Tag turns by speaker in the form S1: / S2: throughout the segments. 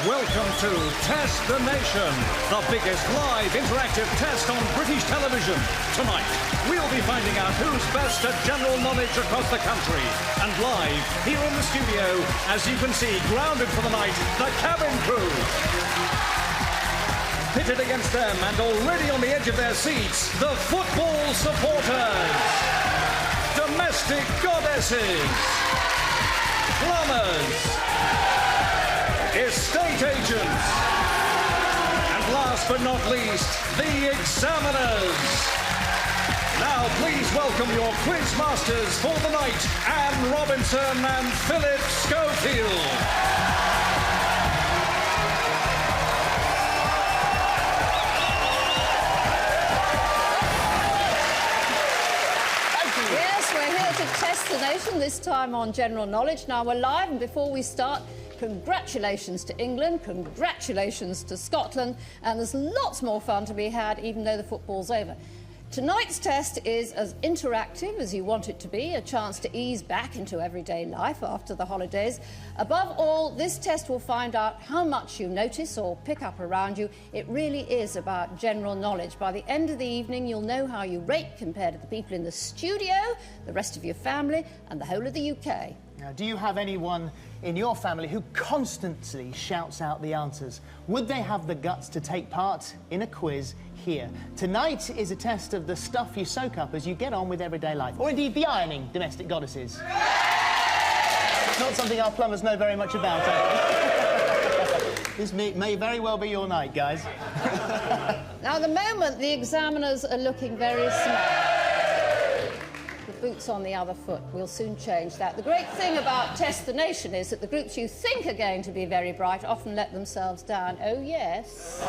S1: Welcome to Test the Nation, the biggest live interactive test on British television. Tonight, we'll be finding out who's best at general knowledge across the country. And live, here in the studio, as you can see, grounded for the night, the cabin crew. Pitted against them and already on the edge of their seats, the football supporters. Domestic goddesses. Plumbers. Estate agents. And last but not least, the examiners. Now please welcome your quiz masters for the night, Anne Robinson and Philip Schofield.
S2: Yes, we're here to test the nation, this time on general knowledge. Now we're live, and before we start, congratulations to England, congratulations to Scotland, and there's lots more fun to be had even though the football's over. Tonight's test is as interactive as you want it to be, a chance to ease back into everyday life after the holidays. Above all, this test will find out how much you notice or pick up around you. It really is about general knowledge. By the end of the evening, you'll know how you rate compared to the people in the studio, the rest of your family, and the whole of the UK.
S3: Now, do you have anyone in your family who constantly shouts out the answers? Would they have the guts to take part in a quiz here? Tonight is a test of the stuff you soak up as you get on with everyday life, or indeed the ironing, domestic goddesses. Not something our plumbers know very much about. This may very well be your night, guys.
S2: Now, at the moment, the examiners are looking very smart. Boots on the other foot. We'll soon change that. The great thing about Test the Nation is that the groups you think are going to be very bright often let themselves down. Oh, yes.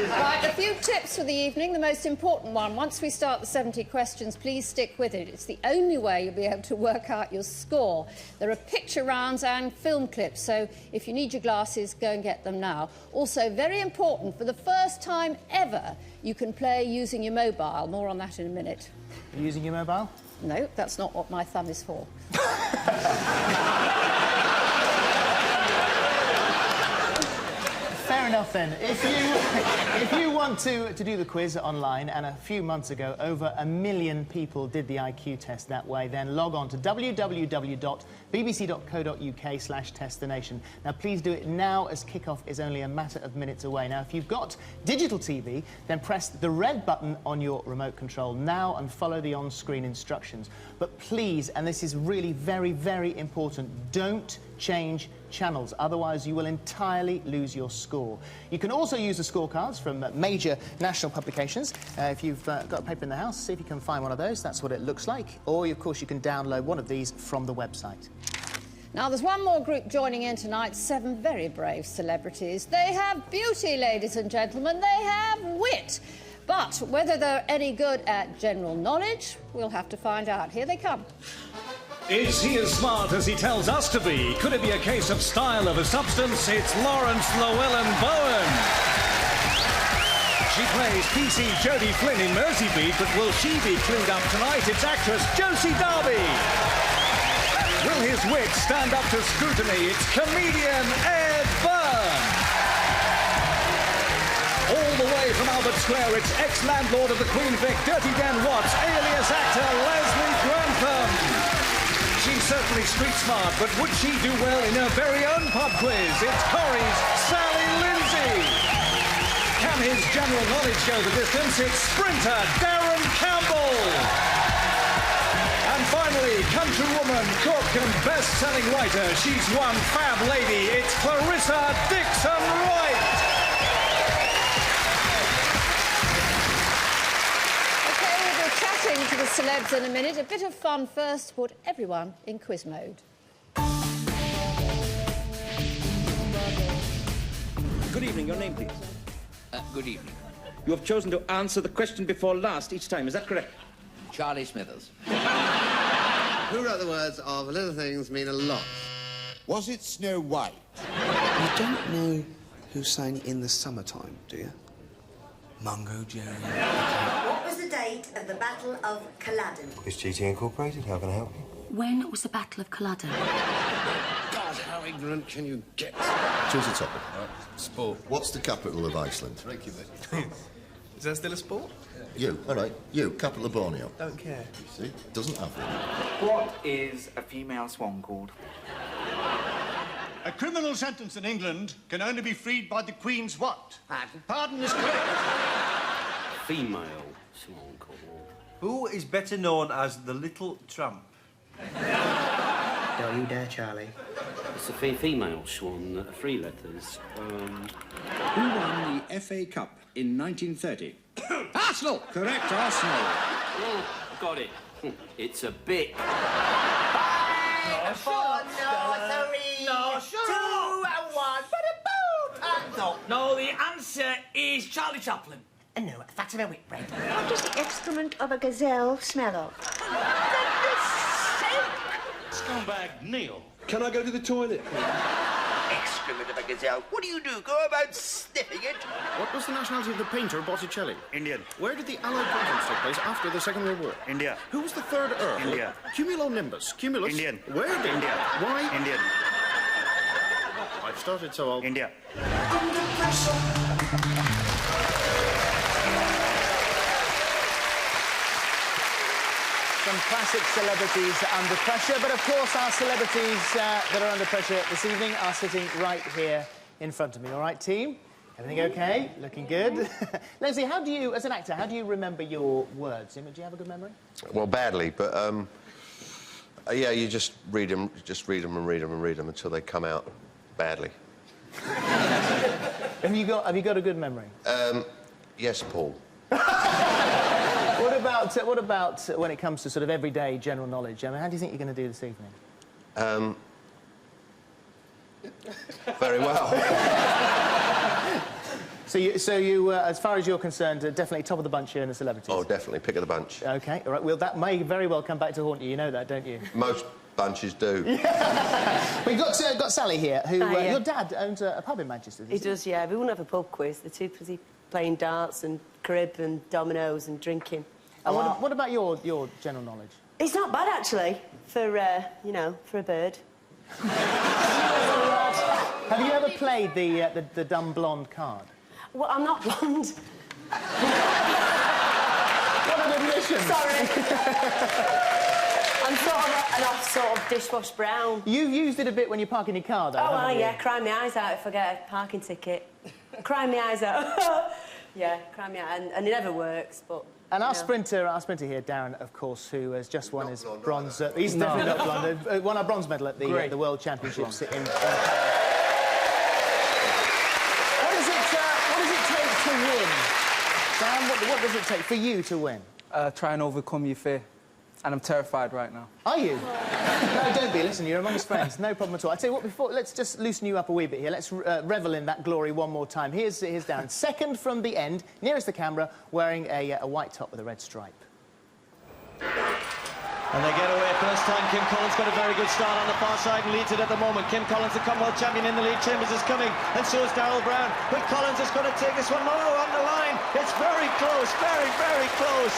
S2: Right, a few tips for the evening. The most important one, once we start the 70 questions, please stick with it. It's the only way you'll be able to work out your score. There are picture rounds and film clips, so if you need your glasses, go and get them now. Also, very important, for the first time ever, you can play using your mobile. More on that in a minute.
S3: Are you using your mobile?
S2: No, that's not what my thumb is for.
S3: Fair enough then. If you want to do the quiz online, and a few months ago over 1 million people did the IQ test that way, then log on to www.bbc.co.uk/testthenation. Now please do it now, as kick-off is only a matter of minutes away. Now if you've got digital TV, then press the red button on your remote control now and follow the on-screen instructions. But please, and this is really very, very important, don't change channels, otherwise you will entirely lose your score. You can also use the scorecards from major national publications. If you've got a paper in the house, see if you can find one of those. That's what it looks like. Or, of course, you can download one of these from the website.
S2: Now, there's one more group joining in tonight, 7 very brave celebrities. They have beauty, ladies and gentlemen. They have wit. But whether they're any good at general knowledge, we'll have to find out. Here they come.
S1: Is he as smart as he tells us to be? Could it be a case of style over substance? It's Lawrence Llewellyn-Bowen. She plays PC Jodie Flynn in Merseybeat, but will she be clued up tonight? It's actress Josie Darby. Will his wit stand up to scrutiny? It's comedian Ed Byrne. All the way from Albert Square, it's ex-landlord of the Queen Vic, Dirty Dan Watts, alias actor Leslie Grantham. She's certainly street smart, but would she do well in her very own pub quiz? It's Corrie's Sally Lindsay. Can his general knowledge go the distance? It's sprinter Darren Campbell. And finally, countrywoman, cook and best-selling writer. She's one fab lady. It's Clarissa Dixon Wright.
S2: To the celebs in a minute. A bit of fun first to put everyone in quiz mode.
S1: Good evening. Your name, please.
S4: Good evening.
S1: You have chosen to answer the question before last each time. Is that correct?
S4: Charlie Smithers.
S5: Who wrote the words of Little Things Mean a Lot?
S6: Was it Snow White?
S7: You don't know who sang In the Summertime, do you? Mungo Jerry.
S8: What was the date of the Battle of Culloden?
S6: It's GT Incorporated. How can I help you?
S9: When was the Battle of Culloden?
S5: God, how ignorant can you get?
S6: Choose a topic.
S7: Sport.
S6: What's the capital of Iceland?
S7: Reykjavik. Is that still a sport?
S6: You. All right. You. Capital of Borneo.
S7: Don't care.
S6: See? Doesn't have one.
S10: What is a female swan called?
S11: A criminal sentence in England can only be freed by the Queen's what?
S5: Pardon?
S11: Pardon is correct.
S10: Female swan called.
S11: Who is better known as the Little Trump?
S7: Don't you dare, Charlie.
S10: It's a female swan, 3 letters.
S4: Who won the FA Cup in 1930? Arsenal!
S1: Correct, Arsenal.
S10: Oh, got it. It's a bit.
S11: No, the answer is Charlie Chaplin.
S8: No, Fatima Whitbread. What does the excrement of a gazelle smell of?
S11: Scumbag Neil.
S5: Can I go to the toilet?
S8: Excrement of a gazelle. What do? Go about sniffing it?
S6: What was the nationality of the painter Botticelli?
S11: Indian.
S6: Where did the Allied conference take place after the Second World War?
S11: India.
S6: Who was the third Earl?
S11: India.
S6: Cumulonimbus. Cumulus.
S11: Indian.
S6: Where did?
S11: India.
S6: Why?
S11: Indian.
S6: I've started, so I'll...
S11: India.
S3: Some classic celebrities under pressure, but of course our celebrities that are under pressure this evening are sitting right here in front of me. All right, team? Everything okay? Looking good? Leslie, how do you, as an actor, how do you remember your words? Do you have a good memory?
S12: Well, badly, but yeah, you just read them and read them until they come out badly.
S3: Have you got a good memory?
S12: Yes, Paul.
S3: What about when it comes to sort of everyday general knowledge? I mean, how do you think you're going to do this evening?
S12: Very well.
S3: So you, as far as you're concerned, definitely top of the bunch here in the celebrities.
S12: Oh, definitely pick of the bunch.
S3: Okay, all right. Well, that may very well come back to haunt you. You know that, don't you?
S12: Most bunches do.
S3: We've got Sally here, who
S9: yeah.
S3: your dad owns a pub in Manchester.
S9: He does, yeah. We wouldn't have a pub quiz. They're too busy playing darts and crib and dominoes and drinking.
S3: And what about your general knowledge?
S9: It's not bad, actually, for, you know, for a bird.
S3: Have you ever played the dumb blonde card?
S9: Well, I'm not blonde.
S3: What an admission!
S9: Sorry. I'm sort of an off sort of dishwash brown.
S3: You've used it a bit when you're parking your car, though, haven't you?
S9: Yeah, cry my eyes out if I get a parking ticket. Cry my eyes out. Yeah, cry me out. And it never works, but...
S3: And our sprinter here, Darren, of course, who has just won his bronze... he's definitely not blonde. Won our bronze medal at the World Championships in... What does it take to win? Sam, what does it take for you to win?
S13: Try and overcome your fear. And I'm terrified right now.
S3: Are you? No, don't be. Listen, you're amongst friends. No problem at all. I tell you what, let's just loosen you up a wee bit here. Let's revel in that glory one more time. Here's Darren. Second from the end, nearest the camera, wearing a white top with a red stripe.
S11: And they get away first time. Kim Collins got a very good start on the far side and leads it at the moment. Kim Collins, the Commonwealth champion in the lead. Chambers is coming, and so is Darrell Brown. But Collins is going to take this one more on the line. It's very close, very, very close.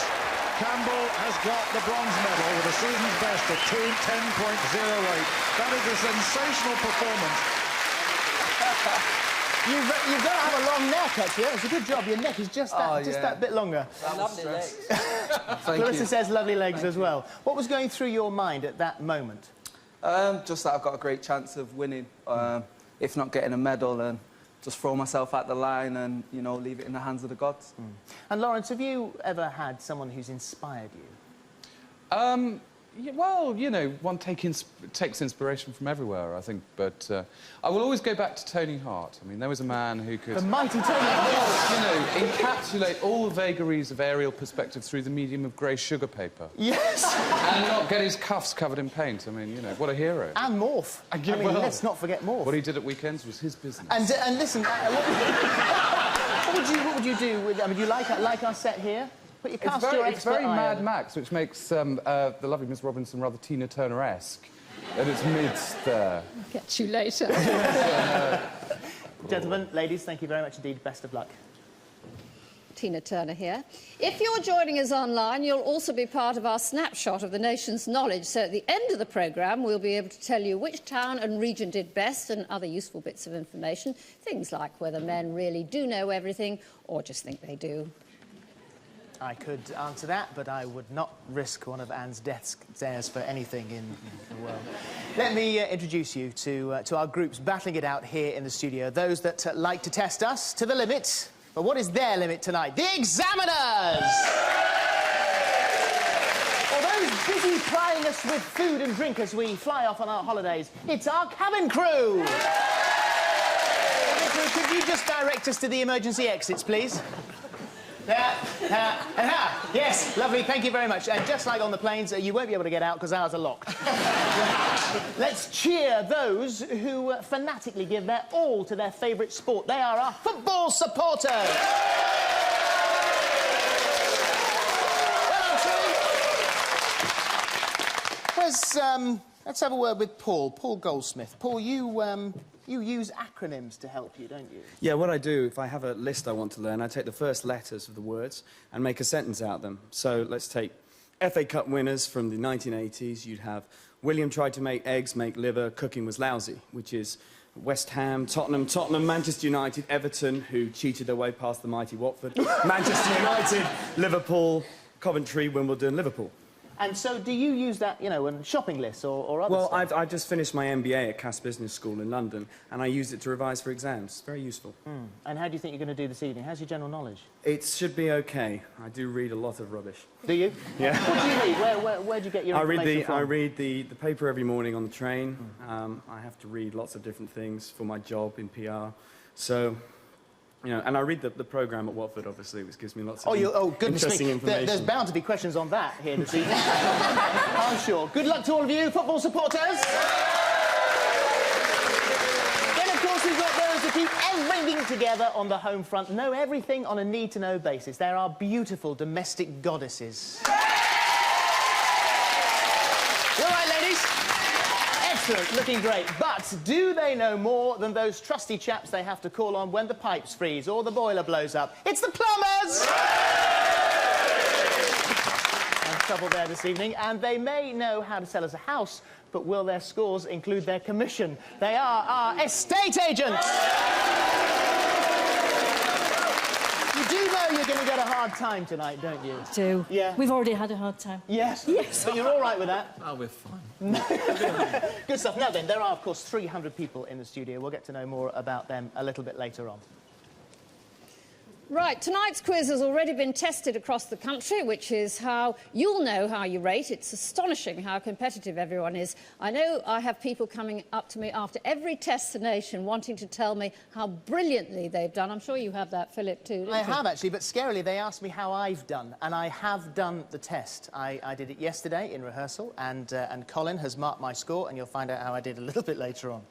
S11: Campbell has got the bronze medal with a season's best at 2:10.08. That is a sensational performance.
S3: You've got to have a long neck, actually. It's a good job. Your neck is just that bit longer.
S13: Lovely legs.
S3: Clarissa says lovely legs as well. What was going through your mind at that moment?
S13: Just that I've got a great chance of winning, if not getting a medal, and just throw myself at the line and, you know, leave it in the hands of the gods.
S3: And Lawrence, have you ever had someone who's inspired you?
S14: Yeah, well, you know, one takes inspiration from everywhere, I think, but I will always go back to Tony Hart. I mean, there was a man who could...
S3: The mighty Tony Hart!
S14: You know, encapsulate all the vagaries of aerial perspective through the medium of grey sugar paper.
S3: Yes!
S14: And not get his cuffs covered in paint. I mean, you know, what a hero.
S3: And Morph. I mean,
S14: well,
S3: let's not forget Morph.
S14: What he did at weekends was his business.
S3: And listen, what would you do with... I mean, do you like our set here? Put your cast your
S14: it's very
S3: expert eye
S14: Mad
S3: on.
S14: Max, which makes the lovely Miss Robinson rather Tina Turner-esque at its midst there.
S2: Catch you later.
S3: Gentlemen, ladies, thank you very much indeed. Best of luck.
S2: Tina Turner here. If you're joining us online, you'll also be part of our snapshot of the nation's knowledge. So at the end of the programme, we'll be able to tell you which town and region did best and other useful bits of information. Things like whether men really do know everything or just think they do.
S3: I could answer that, but I would not risk one of Anne's death stares for anything in the world. Let me introduce you to our groups battling it out here in the studio. Those that like to test us to the limit. But what is their limit tonight? The examiners! Or those busy plying us with food and drink as we fly off on our holidays. It's our cabin crew! Cabin crew, could you just direct us to the emergency exits, please? Yes, lovely, thank you very much. And just like on the planes, you won't be able to get out because ours are locked. Let's cheer those who fanatically give their all to their favourite sport. They are our football supporters. Let's have a word with Paul Goldsmith. Paul, you use acronyms to help you, don't you?
S15: Yeah, what I do, if I have a list I want to learn, I take the first letters of the words and make a sentence out of them. So let's take FA Cup winners from the 1980s. You'd have William tried to make eggs, make liver, cooking was lousy, which is West Ham, Tottenham, Manchester United, Everton, who cheated their way past the mighty Watford, Manchester United, Liverpool, Coventry, Wimbledon, Liverpool.
S3: And so do you use that, you know, on shopping lists or other
S15: Well,
S3: stuff?
S15: I've just finished my MBA at Cass Business School in London, and I use it to revise for exams. It's very useful.
S3: And how do you think you're going to do this evening? How's your general knowledge?
S15: It should be OK. I do read a lot of rubbish.
S3: Do you?
S15: Yeah.
S3: What do you read? Where do you get your information from?
S15: I read the paper every morning on the train. I have to read lots of different things for my job in PR. So... You know, and I read the programme at Watford, obviously, which gives me lots of interesting information.
S3: There's bound to be questions on that here this evening. I'm sure. Good luck to all of you, football supporters. Then, of course, we've got those that keep everything together on the home front, know everything on a need-to-know basis. There are beautiful domestic goddesses. You all right, ladies? Excellent, looking great. But do they know more than those trusty chaps they have to call on when the pipes freeze or the boiler blows up? It's the plumbers! I'm trouble there this evening, and they may know how to sell us a house, but will their scores include their commission? They are our estate agents! You do know you're going to get a hard time tonight, don't you?
S16: Do.
S3: Yeah.
S16: We've already had a hard time.
S3: Yes?
S16: Yes.
S3: But you're all right with that?
S13: Oh, we're fine.
S3: Good stuff. Now then, there are, of course, 300 people in the studio. We'll get to know more about them a little bit later on.
S2: Right, tonight's quiz has already been tested across the country, which is how you'll know how you rate. It's astonishing how competitive everyone is. I know I have people coming up to me after every test to nation wanting to tell me how brilliantly they've done. I'm sure you have that, Philip, too, don't you?
S3: I have, actually, but scarily they asked me how I've done, and I have done the test. I did it yesterday in rehearsal, and Colin has marked my score, and you'll find out how I did a little bit later on.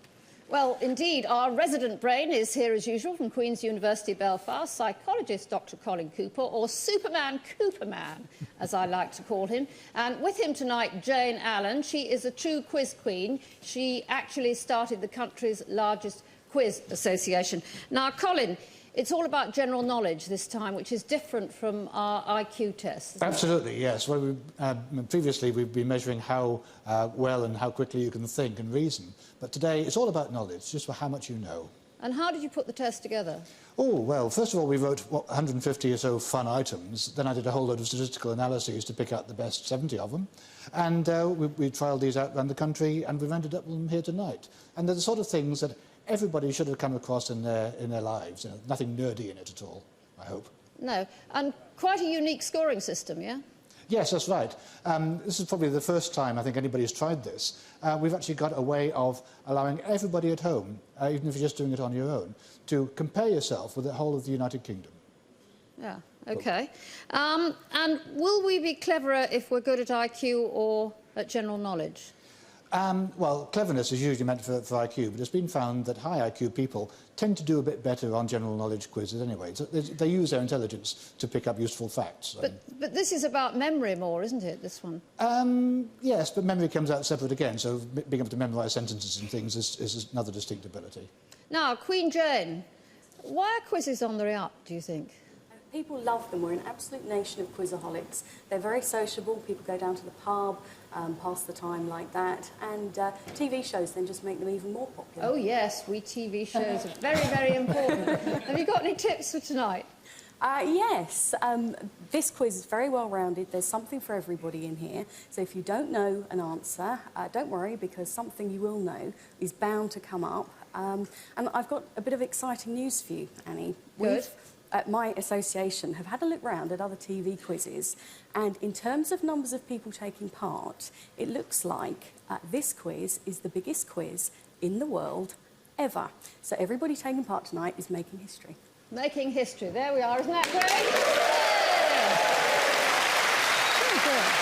S2: Well, indeed, our resident brain is here as usual from Queen's University Belfast, psychologist Dr. Colin Cooper, or Superman Cooperman, as I like to call him. And with him tonight, Jane Allen. She is a true quiz queen. She actually started the country's largest quiz association. Now, Colin, it's all about general knowledge this time, which is different from our IQ tests.
S17: Absolutely, yes. Well, previously we've been measuring how well and how quickly you can think and reason. But today it's all about knowledge, just for how much you know.
S2: And how did you put the test together?
S17: Oh, well, first of all, we wrote 150 or so fun items. Then I did a whole load of statistical analyses to pick out the best 70 of them. And we trialled these out around the country, and we've ended up with them here tonight. And they're the sort of things that everybody should have come across in their lives. You know, nothing nerdy in it at all, I hope.
S2: No. And quite a unique scoring system, yeah?
S17: Yes, that's right. This is probably the first time I think anybody's tried this. We've actually got a way of allowing everybody at home, even if you're just doing it on your own, to compare yourself with the whole of the United Kingdom.
S2: Yeah, OK. And will we be cleverer if we're good at IQ or at general knowledge?
S17: Well, cleverness is usually meant for IQ, but it's been found that high IQ people tend to do a bit better on general knowledge quizzes anyway. So they use their intelligence to pick up useful facts.
S2: But this is about memory more, isn't it, this one?
S17: Yes, but memory comes out separate again, so being able to memorise sentences and things is another distinct ability.
S2: Now, Queen Jane, why are quizzes on the up, do you think?
S16: People love them. We're an absolute nation of quizaholics. They're very sociable. People go down to the pub, pass the time like that. And TV shows then just make them even more popular.
S2: Oh, yes, TV shows are very, very important. Have you got any tips for tonight?
S16: Yes. This quiz is very well-rounded. There's something for everybody in here. So if you don't know an answer, don't worry, because something you will know is bound to come up. And I've got a bit of exciting news for you, Annie.
S2: Good.
S16: At my association, have had a look round at other TV quizzes, and in terms of numbers of people taking part, it looks like this quiz is the biggest quiz in the world ever. So everybody taking part tonight is making history.
S2: Making history. There we are. Isn't that great? Yeah.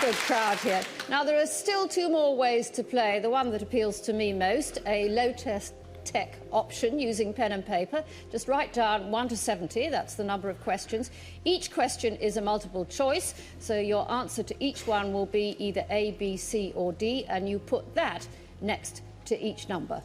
S2: Good crowd here. Now, there are still two more ways to play. The one that appeals to me most, a low-tech option using pen and paper. Just write down 1 to 70, that's the number of questions. Each question is a multiple choice, so your answer to each one will be either A, B, C or D, and you put that next to each number.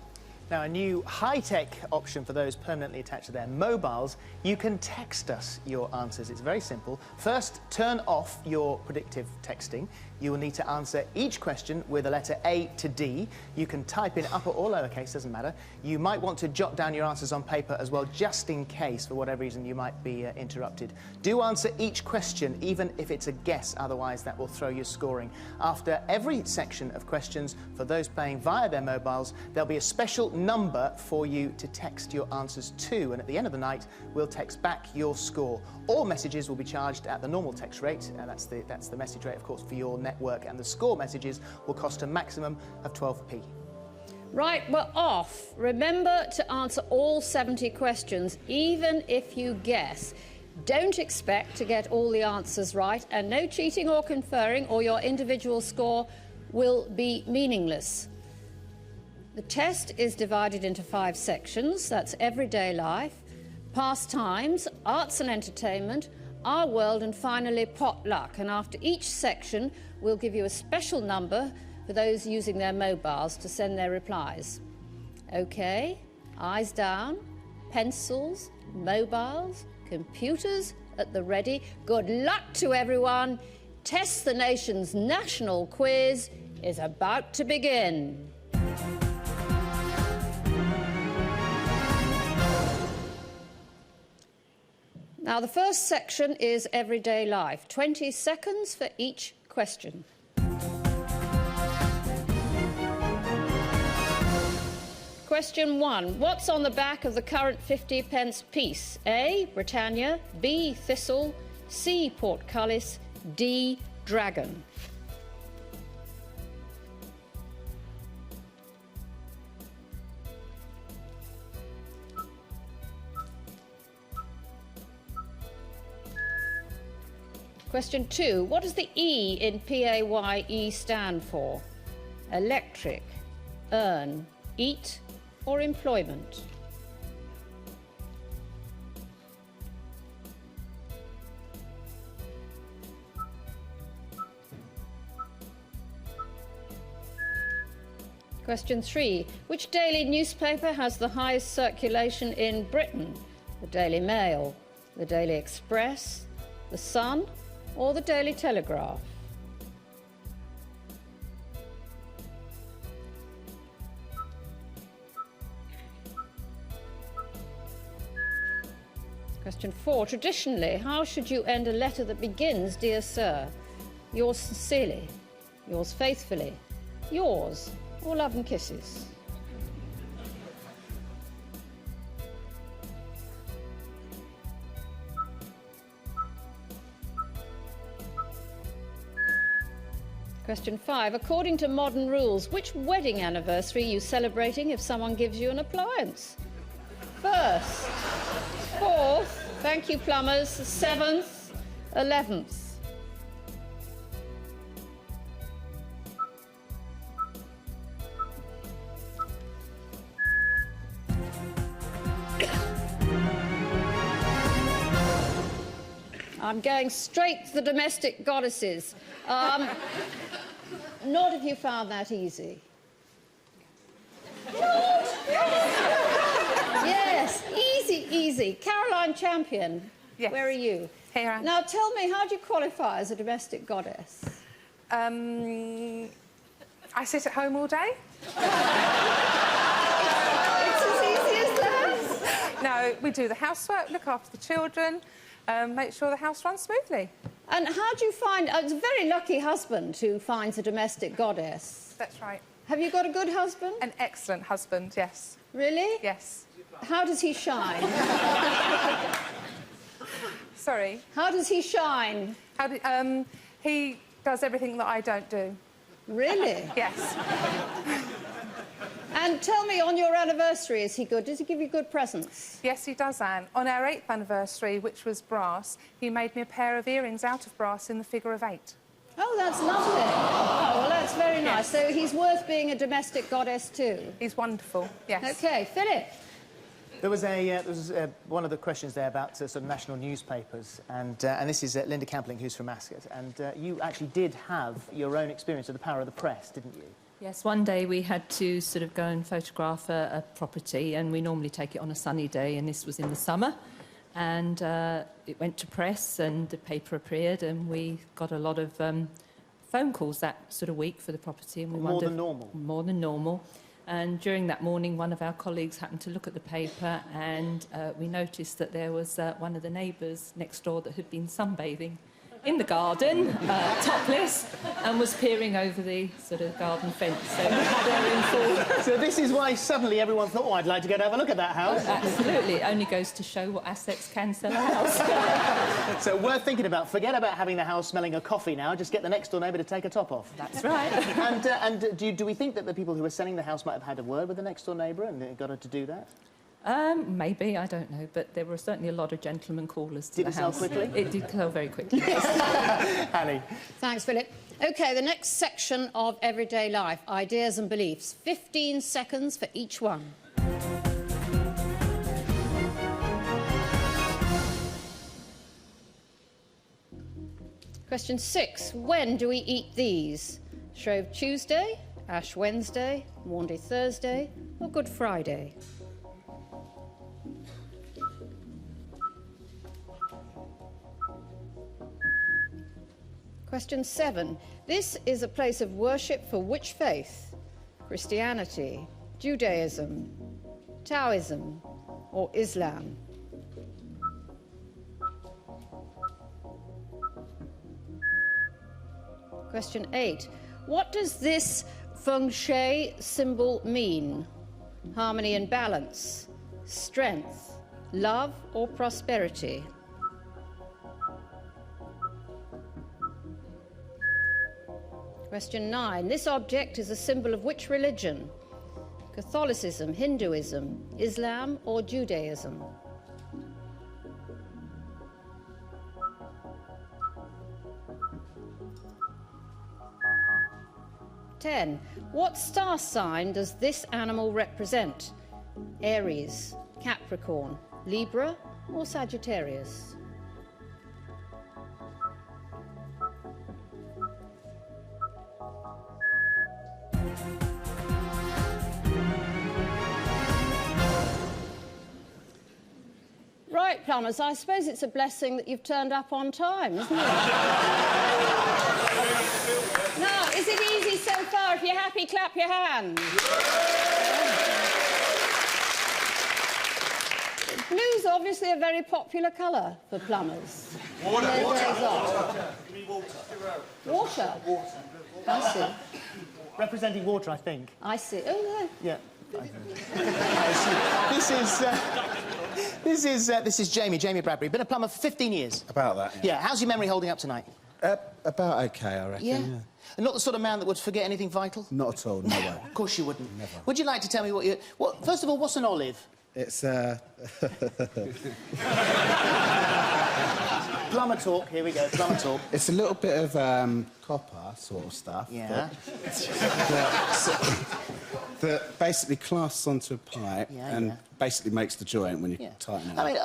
S3: Now, a new high-tech option for those permanently attached to their mobiles. You can text us your answers. It's very simple. First, turn off your predictive texting. You will need to answer each question with a letter A to D. You can type in upper or lowercase, doesn't matter. You might want to jot down your answers on paper as well, just in case, for whatever reason, you might be interrupted. Do answer each question, even if it's a guess, otherwise that will throw your scoring. After every section of questions, for those playing via their mobiles, there'll be a special number for you to text your answers to, and at the end of the night, we'll text back your score. All messages will be charged at the normal text rate, and that's the message rate, of course, for your network, and the score messages will cost a maximum of 12p.
S2: Right, we're off. Remember to answer all 70 questions, even if you guess. Don't expect to get all the answers right, and no cheating or conferring, or your individual score will be meaningless. The test is divided into 5 sections. That's everyday life, pastimes, arts and entertainment, our world, and finally potluck. And after each section, we'll give you a special number for those using their mobiles to send their replies. OK, eyes down, pencils, mobiles, computers at the ready. Good luck to everyone. Test the Nation's national quiz is about to begin. Now, the first section is everyday life. 20 seconds for each question. Question 1. What's on the back of the current 50p piece? A, Britannia, B, Thistle, C, Portcullis, D, Dragon. Question 2. What does the E in PAYE stand for? Electric, earn, eat, or employment? Question 3. Which daily newspaper has the highest circulation in Britain? The Daily Mail, the Daily Express, the Sun, or the Daily Telegraph? Question 4. Traditionally, how should you end a letter that begins, Dear Sir? Yours sincerely, yours faithfully, yours, or love and kisses? Question 5. According to modern rules, which wedding anniversary are you celebrating if someone gives you an appliance? 1st, 4th, thank you plumbers, 7th, 11th. I'm going straight to the domestic goddesses. Not if you found that easy. Yes, easy, easy. Caroline Champion,
S18: yes.
S2: Where are you?
S18: Here.
S2: Now tell me, how do you qualify as a domestic goddess?
S18: I sit at home all day.
S2: It's as easy as that?
S18: No, we do the housework, look after the children, make sure the house runs smoothly.
S2: And how do you find... it's a very lucky husband who finds a domestic goddess.
S18: That's right.
S2: Have you got a good husband?
S18: An excellent husband, yes.
S2: Really?
S18: Yes.
S2: How does he shine?
S18: Sorry?
S2: How does he shine?
S18: He does everything that I don't do.
S2: Really?
S18: Yes.
S2: And tell me, on your anniversary, is he good? Does he give you good presents?
S18: Yes, he does, Anne. On our 8th anniversary, which was brass, he made me a pair of earrings out of brass in the figure of 8.
S2: Oh, that's lovely. Oh, well, that's very nice. So he's worth being a domestic goddess too?
S18: He's wonderful, yes.
S2: OK, Philip.
S3: There was one of the questions there about sort of national newspapers, and this is Linda Campling, who's from Ascot, and you actually did have your own experience of the power of the press, didn't you?
S19: Yes, one day we had to sort of go and photograph a property, and we normally take it on a sunny day, and this was in the summer. And it went to press, and the paper appeared, and we got a lot of phone calls that sort of week for the property. And we
S3: more than normal?
S19: More than normal. And during that morning, one of our colleagues happened to look at the paper, and we noticed that there was one of the neighbours next door that had been sunbathing in the garden, topless, and was peering over the sort of garden fence. So we had her in full...
S3: So this is why suddenly everyone thought, oh, I'd like to go and have a look at that house.
S19: Absolutely. It only goes to show what assets can sell a house.
S3: So worth thinking about. Forget about having the house smelling of coffee now. Just get the next door neighbour to take a top off.
S19: That's right.
S3: And do we think that the people who were selling the house might have had a word with the next door neighbour and got her to do that?
S19: Maybe, I don't know, but there were certainly a lot of gentlemen callers to the house.
S3: Did it sell quickly?
S19: It did sell very quickly.
S3: Annie.
S2: Thanks, Philip. OK, the next section of everyday life, ideas and beliefs. 15 seconds for each one. Question 6. When do we eat these? Shrove Tuesday, Ash Wednesday, Maundy Thursday, or Good Friday? Question 7. This is a place of worship for which faith? Christianity, Judaism, Taoism, or Islam? Question 8. What does this feng shui symbol mean? Harmony and balance, strength, love, or prosperity? Question 9. This object is a symbol of which religion? Catholicism, Hinduism, Islam, or Judaism? Ten. What star sign does this animal represent? Aries, Capricorn, Libra, or Sagittarius? Right, plumbers, I suppose it's a blessing that you've turned up on time, isn't it? Now, is it easy so far? If you're happy, clap your hands. Blue's obviously a very popular colour for plumbers.
S12: Water.
S3: Give me water.
S2: Water? I see.
S3: Representing water, I think.
S2: I see. Oh, no.
S3: Yeah. This is Jamie Bradbury. Been a plumber for 15 years.
S20: About that,
S3: Yeah, how's your memory holding up tonight?
S20: About OK, I reckon, yeah.
S3: And not the sort of man that would forget anything vital?
S20: Not at all, no way.
S3: Of course you wouldn't.
S20: Never.
S3: Would you like to tell me what you... first of all, what's an olive?
S20: It's,
S3: Plumber talk, here we go, plumber talk.
S20: It's a little bit of copper sort of stuff.
S3: Yeah.
S20: That basically clasps onto a pipe and basically makes the joint when you tighten it up.
S3: I mean,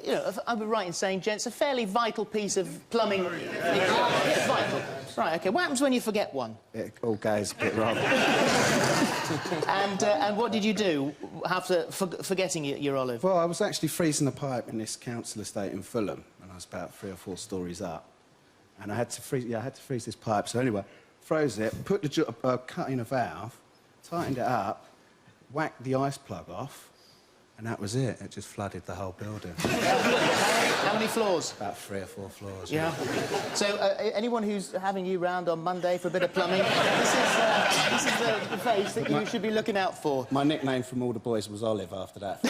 S3: you know, I would be right in saying, gents, a fairly vital piece of plumbing. It's vital. Right, OK. What happens when you forget one?
S20: It all goes a bit wrong.
S3: And what did you do after forgetting your olive?
S20: Well, I was actually freezing a pipe in this council estate in Fulham, and I was about 3 or 4 stories up. And I had to freeze this pipe. So anyway, froze it, put the cut in a valve, tightened it up, whacked the ice plug off, and that was it. It just flooded the whole building.
S3: How many floors?
S20: About 3 or 4 floors.
S3: Yeah. So, anyone who's having you round on Monday for a bit of plumbing, this is the face that you should be looking out for.
S20: My nickname from all the boys was Olive after that.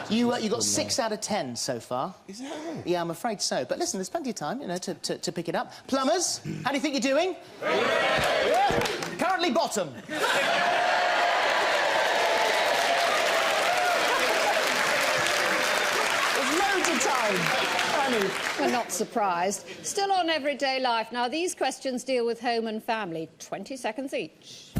S3: You got 6 out of 10 so far.
S20: Is that all?
S3: Yeah, I'm afraid so. But listen, there's plenty of time, you know, to pick it up. Plumbers, how do you think you're doing? Yeah. Currently bottom.
S2: We're not surprised. Still on Everyday Life. Now, these questions deal with home and family. 20 seconds each.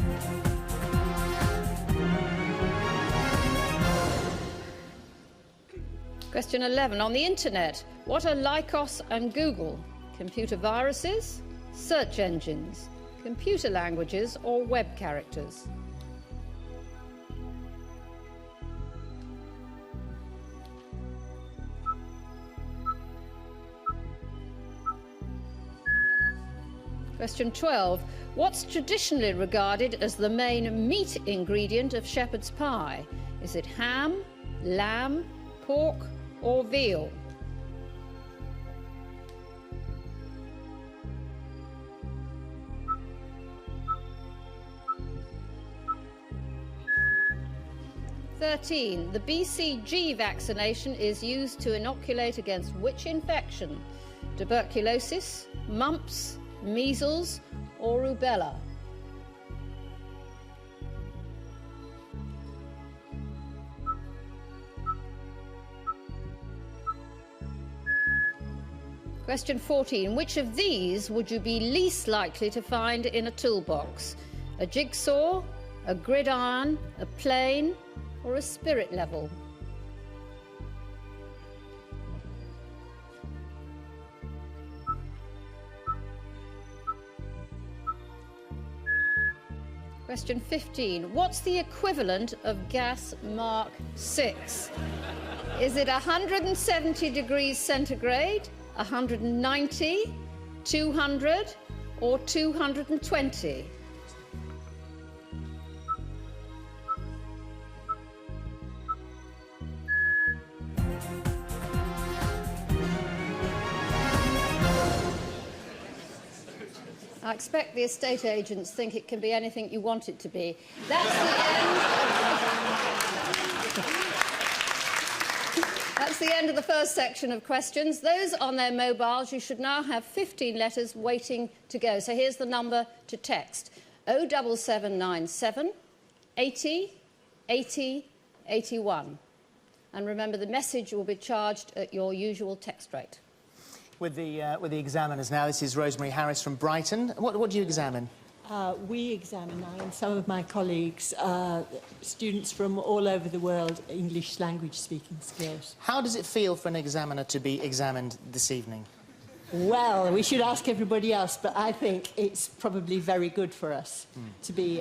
S2: Question 11. On the internet, what are Lycos and Google? Computer viruses, search engines, computer languages, or web characters? Question 12. What's traditionally regarded as the main meat ingredient of shepherd's pie? Is it ham, lamb, pork, or veal? The BCG vaccination is used to inoculate against which infection? Tuberculosis, mumps, measles, or rubella? Question 14. Which of these would you be least likely to find in a toolbox? A jigsaw, a gridiron, a plane, or a spirit level? Question 15. What's the equivalent of gas Mark 6? Is it 170 degrees centigrade, 190, 200, or 220? I expect the estate agents think it can be anything you want it to be. That's the end of the first section of questions. Those on their mobiles, you should now have 15 letters waiting to go. So here's the number to text: 07797 80 80 81. And remember, the message will be charged at your usual text rate.
S3: With the examiners now, this is Rosemary Harris from Brighton. What do you examine?
S21: We examine, I and some of my colleagues, students from all over the world, English language speaking skills.
S3: How does it feel for an examiner to be examined this evening?
S21: Well, we should ask everybody else, but I think it's probably very good for us to be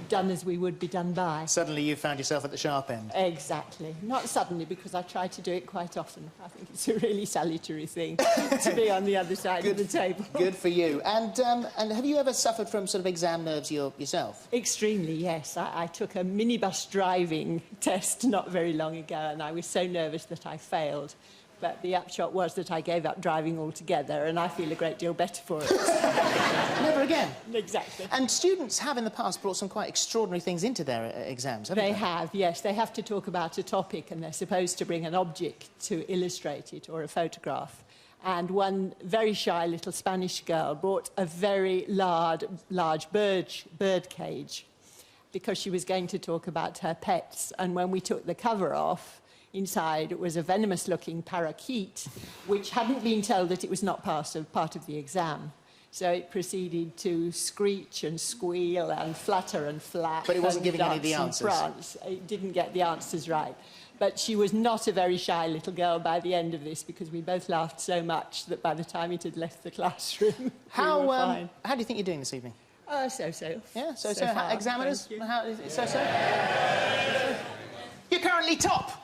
S21: done as we would be done by.
S3: Suddenly you found yourself at the sharp end.
S21: Exactly. Not suddenly, because I try to do it quite often. I think it's a really salutary thing to be on the other side of the table.
S3: Good for you. And have you ever suffered from sort of exam nerves yourself?
S21: Extremely, yes. I took a minibus driving test not very long ago, and I was so nervous that I failed. But the upshot was that I gave up driving altogether, and I feel a great deal better for it.
S3: Never again.
S21: Exactly.
S3: And students have in the past brought some quite extraordinary things into their exams, haven't they?
S21: They have, yes. They have to talk about a topic, and they're supposed to bring an object to illustrate it, or a photograph. and one very shy little Spanish girl brought a very large bird cage because she was going to talk about her pets. And when we took the cover off, inside it was a venomous-looking parakeet, which hadn't been told that it was not part of the exam. So it proceeded to screech and squeal and flutter and flap.
S3: But it wasn't
S21: and
S3: giving any of the
S21: dance and
S3: answers.
S21: prance. It didn't get the answers right. But she was not a very shy little girl by the end of this, because we both laughed so much that by the time it had left the classroom, we were fine.
S3: How do you think you're doing this evening?
S21: So-so.
S3: Yeah, so
S21: far,
S3: examiners?
S21: thank you.
S3: How is it so-so? You're currently top!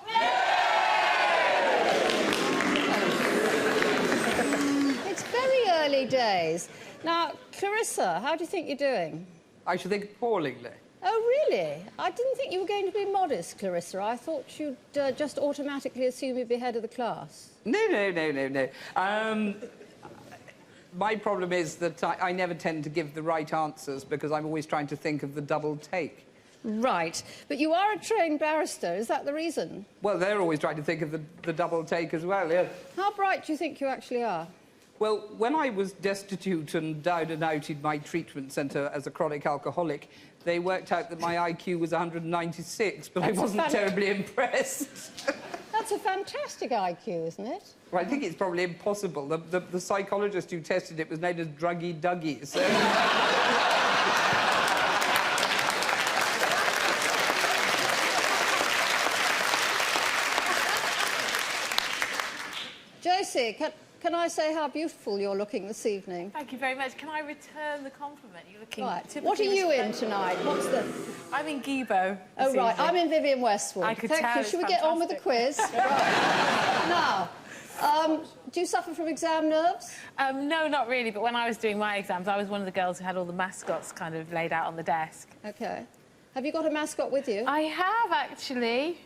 S2: It's very early days. Now, Clarissa, how do you think you're doing?
S7: I should think appallingly.
S2: Oh, really? I didn't think you were going to be modest, Clarissa. I thought you'd just automatically assume you'd be head of the class.
S7: No. My problem is that I never tend to give the right answers because I'm always trying to think of the double take.
S2: Right. But you are a trained barrister. Is that the reason?
S7: Well, they're always trying to think of the double take as well, yeah.
S2: How bright do you think you actually are?
S7: Well, when I was destitute and down and out in my treatment centre as a chronic alcoholic, they worked out that my IQ was 196, but I wasn't terribly impressed.
S2: That's a fantastic IQ, isn't it?
S7: Well, I think it's probably impossible. The psychologist who tested it was named as Druggy Dougie, so...
S2: Josie, can I say how beautiful you're looking this evening?
S22: Thank you very much. Can I return the compliment? You're looking...
S2: Right. What are you in tonight? What's the...
S22: I'm in Gibo.
S2: Oh, right. I'm in Vivian Westwood.
S22: I could
S2: Thank
S22: tell.
S2: you. Shall we get on with the quiz? Right. Now, do you suffer from exam nerves?
S22: No, not really, but when I was doing my exams, I was one of the girls who had all the mascots kind of laid out on the desk.
S2: OK. Have you got a mascot with you?
S22: I have, actually.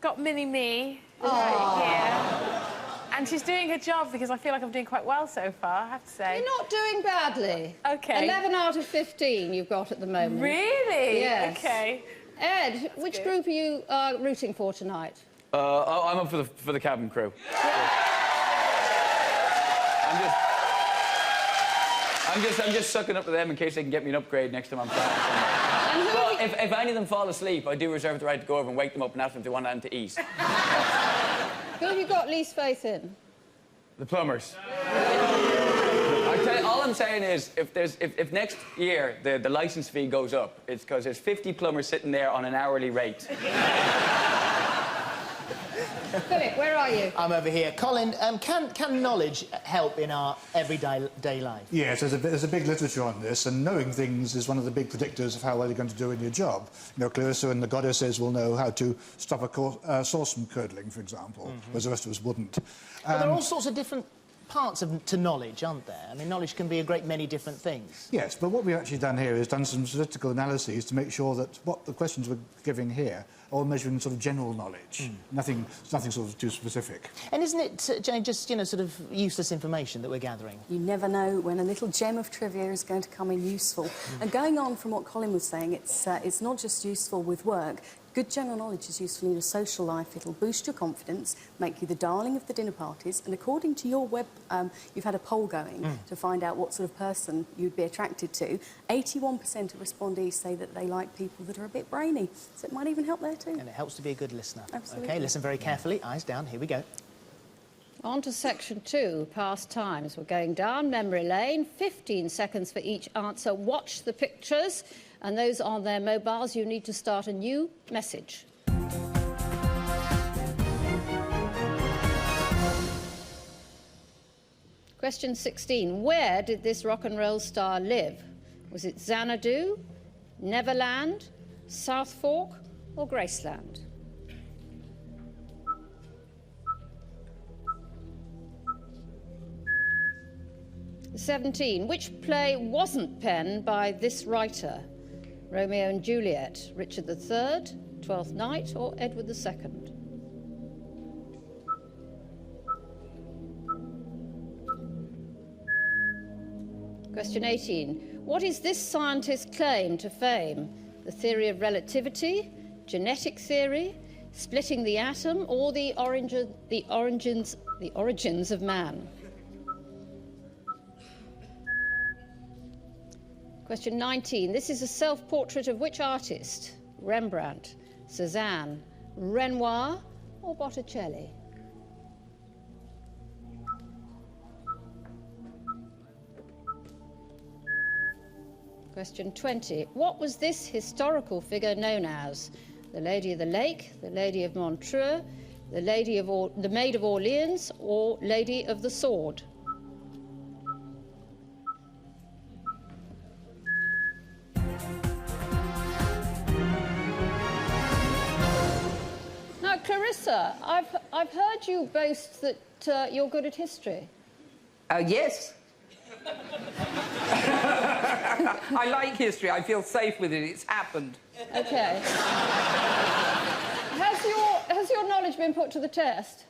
S22: Got Mini-Me
S2: Oh.
S22: right here. And she's doing her job because I feel like I'm doing quite well so far, I have to say.
S2: You're not doing badly.
S22: OK.
S2: 11 out of 15 you've got at the moment.
S22: Really?
S2: Yes.
S22: OK.
S2: Ed, which group are you rooting for tonight?
S23: I'm up for the cabin crew. I'm just sucking up to them in case they can get me an upgrade next time I'm practicing. But if any of them fall asleep, I do reserve the right to go over and wake them up and ask them if they want anything to eat.
S2: Who have you got least faith in?
S23: The plumbers. I tell you, all I'm saying is, if next year the licence fee goes up, it's because there's 50 plumbers sitting there on an hourly rate.
S2: Philip, where are you?
S3: I'm over here. Colin, can knowledge help in our everyday life?
S17: Yes, there's a big literature on this, and knowing things is one of the big predictors of how well you're going to do in your job. You know, Clarissa and the Goddesses will know how to stop a sauce from curdling, for example, whereas the rest of us wouldn't.
S3: But there are all sorts of different parts to knowledge, aren't there? I mean, knowledge can be a great many different things.
S17: Yes, but what we've actually done here is done some statistical analyses to make sure that what the questions we're giving here are all measuring sort of general knowledge, nothing sort of too specific.
S3: And isn't it, Jane, just, you know, sort of useless information that we're gathering?
S16: You never know when a little gem of trivia is going to come in useful. And going on from what Colin was saying, it's not just useful with work. Good general knowledge is useful in your social life. It'll boost your confidence, make you the darling of the dinner parties, and according to your web, you've had a poll going to find out what sort of person you'd be attracted to. 81% of respondees say that they like people that are a bit brainy, so it might even help there too.
S3: And it helps to be a good listener.
S16: Absolutely.
S3: OK, listen very carefully. Eyes down. Here we go.
S2: On to section 2, past times. We're going down memory lane, 15 seconds for each answer. Watch the pictures, and those on their mobiles, you need to start a new message. Question 16. Where did this rock and roll star live? Was it Xanadu, Neverland, South Fork, or Graceland? '17. Which play wasn't penned by this writer? Romeo and Juliet, Richard III, Twelfth Night, or Edward II? Question 18. What is this scientist's claim to fame? The theory of relativity, genetic theory, splitting the atom, or the origins The Origins of Man. Question 19. This is a self-portrait of which artist? Rembrandt, Cézanne, Renoir or Botticelli? Question 20. What was this historical figure known as? The Lady of the Lake, the Lady of Montreux, the Maid of Orleans, or Lady of the Sword? Now, Clarissa, I've heard you boast that you're good at history.
S7: Yes. I like history. I feel safe with it. It's happened.
S2: Okay. Has your knowledge been put to the test?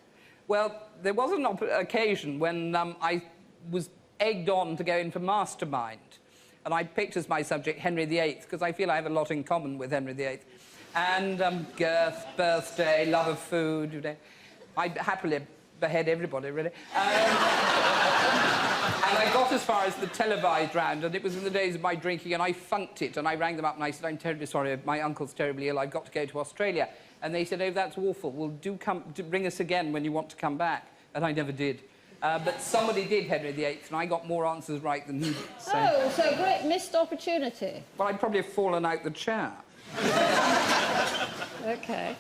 S7: Well, there was an occasion when I was egged on to go in for Mastermind, and I picked as my subject Henry VIII, because I feel I have a lot in common with Henry VIII. And girth, birthday, love of food, you know. I'd happily behead everybody, really. And I got as far as the televised round, and it was in the days of my drinking, and I funked it, and I rang them up and I said, I'm terribly sorry, my uncle's terribly ill, I've got to go to Australia. And they said, oh, that's awful, well, do bring us again when you want to come back. And I never did. But somebody did Henry VIII, and I got more answers right than he did. So.
S2: Oh, so a great missed opportunity.
S7: Well, I'd probably have fallen out the chair.
S2: OK.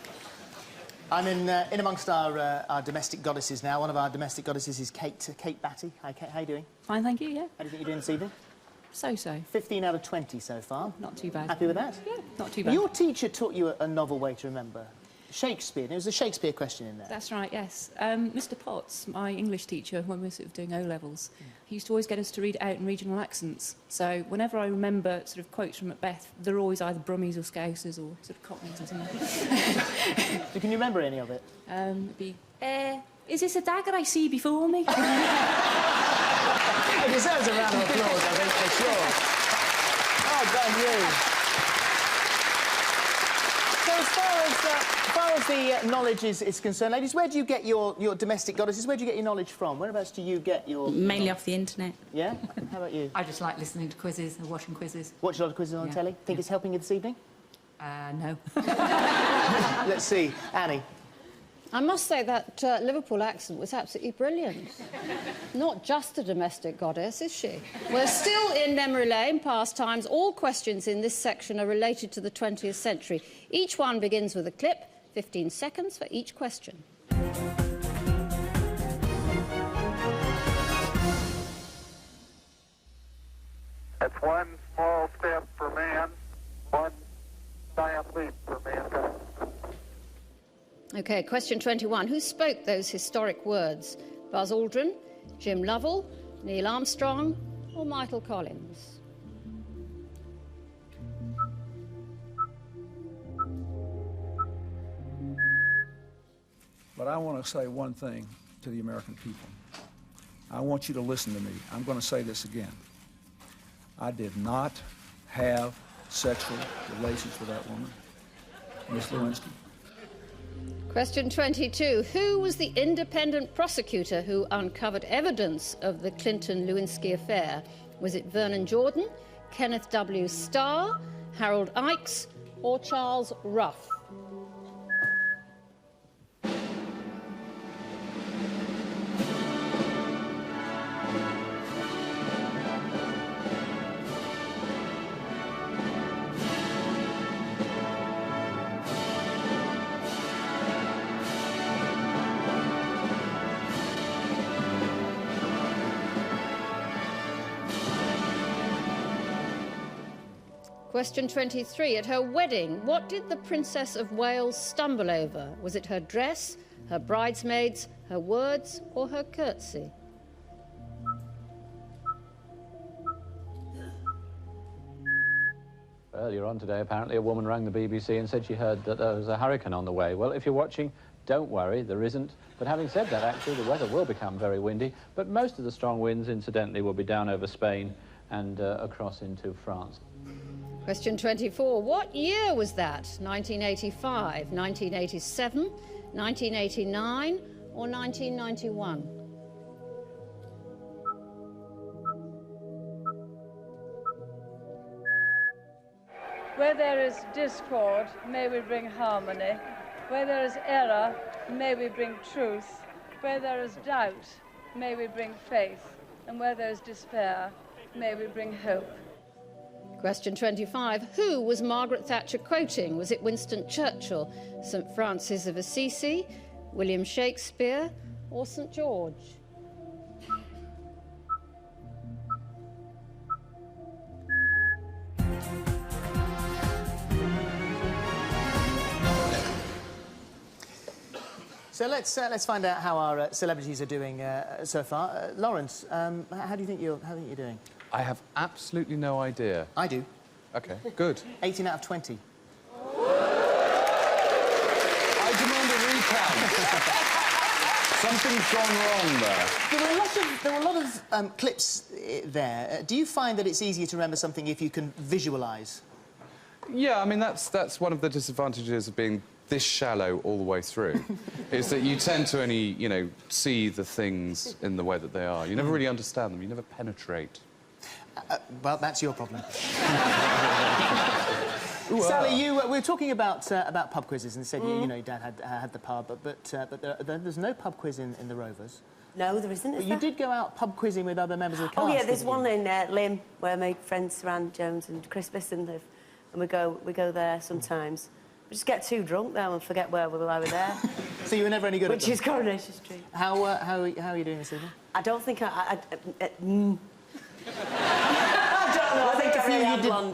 S3: I'm in amongst our domestic goddesses now. One of our domestic goddesses is Kate Batty. Hi, Kate. How are you doing?
S1: Fine, thank you, yeah.
S3: How do you think you're doing this evening?
S1: So-so.
S3: 15 out of 20 so far.
S1: Not too bad.
S3: Happy with that?
S1: Yeah, not too bad.
S3: Your teacher taught you a novel way to remember. Shakespeare. There was a Shakespeare question in there.
S1: That's right, yes. Mr. Potts, my English teacher, when we were sort of doing O-levels, he used to always get us to read it out in regional accents. So whenever I remember sort of quotes from Macbeth, they're always either Brummies or Scousers or sort of Cockneys or something.
S3: So can you remember any of it?
S1: It'd be, is this a dagger I see before me?
S3: It deserves a round of applause, I think, for sure. Oh, done you. So as far as the knowledge is concerned, ladies, where do you get your domestic goddesses? Where do you get your knowledge from? Whereabouts do you get your...
S4: Mainly off the internet.
S3: Yeah? How about you?
S4: I just like listening to quizzes and watching quizzes.
S3: Watch a lot of quizzes on telly? Think it's helping you this evening?
S4: No.
S3: Let's see. Annie?
S2: I must say that Liverpool accent was absolutely brilliant. Not just a domestic goddess, is she? We're still in memory lane, past times. All questions in this section are related to the 20th century. Each one begins with a clip, 15 seconds for each question.
S10: That's one small step for man, one giant leap for mankind.
S2: OK, question 21. Who spoke those historic words? Buzz Aldrin, Jim Lovell, Neil Armstrong or Michael Collins?
S24: But I want to say one thing to the American people. I want you to listen to me. I'm going to say this again. I did not have sexual relations with that woman, Miss Lewinsky.
S2: Question 22. Who was the independent prosecutor who uncovered evidence of the Clinton-Lewinsky affair? Was it Vernon Jordan, Kenneth W. Starr, Harold Ickes, or Charles Ruff? Question 23. At her wedding, what did the Princess of Wales stumble over? Was it her dress, her bridesmaids, her words, or her curtsy?
S25: Earlier on today, apparently, a woman rang the BBC and said she heard that there was a hurricane on the way. Well, if you're watching, don't worry, there isn't. But having said that, actually, the weather will become very windy, but most of the strong winds, incidentally, will be down over Spain and across into France.
S2: Question 24. What year was that? 1985, 1987, 1989, or 1991?
S5: Where there is discord, may we bring harmony. Where there is error, may we bring truth. Where there is doubt, may we bring faith. And where there is despair, may we bring hope.
S2: Question 25. Who was Margaret Thatcher quoting? Was it Winston Churchill, St Francis of Assisi, William Shakespeare, or St George?
S3: So let's find out how our celebrities are doing so far. Lawrence, how do you think you're doing?
S14: I have absolutely no idea.
S3: I do.
S14: OK, good.
S3: 18 out of 20.
S14: I demand a recount. Something's gone wrong there.
S3: There were a lot of clips there. Do you find that it's easier to remember something if you can visualise?
S14: Yeah, I mean, that's one of the disadvantages of being this shallow all the way through, is that you tend to only, you know, see the things in the way that they are. You never really understand them. You never penetrate.
S3: Well, that's your problem. Sally, we were talking about pub quizzes and said you know your dad had the pub, but there's no pub quiz in the Rovers.
S6: No, there isn't.
S3: You did go out pub quizzing with other members of the cast.
S6: Oh yeah, there's one in Lim where my friends Saran Jones and Chris Bisson live, and we go there sometimes. We just get too drunk though and forget where we were there.
S3: So you were never any good at them?
S6: Which is Coronation Street.
S3: How are you doing this evening?
S6: I don't think I don't know.
S3: I think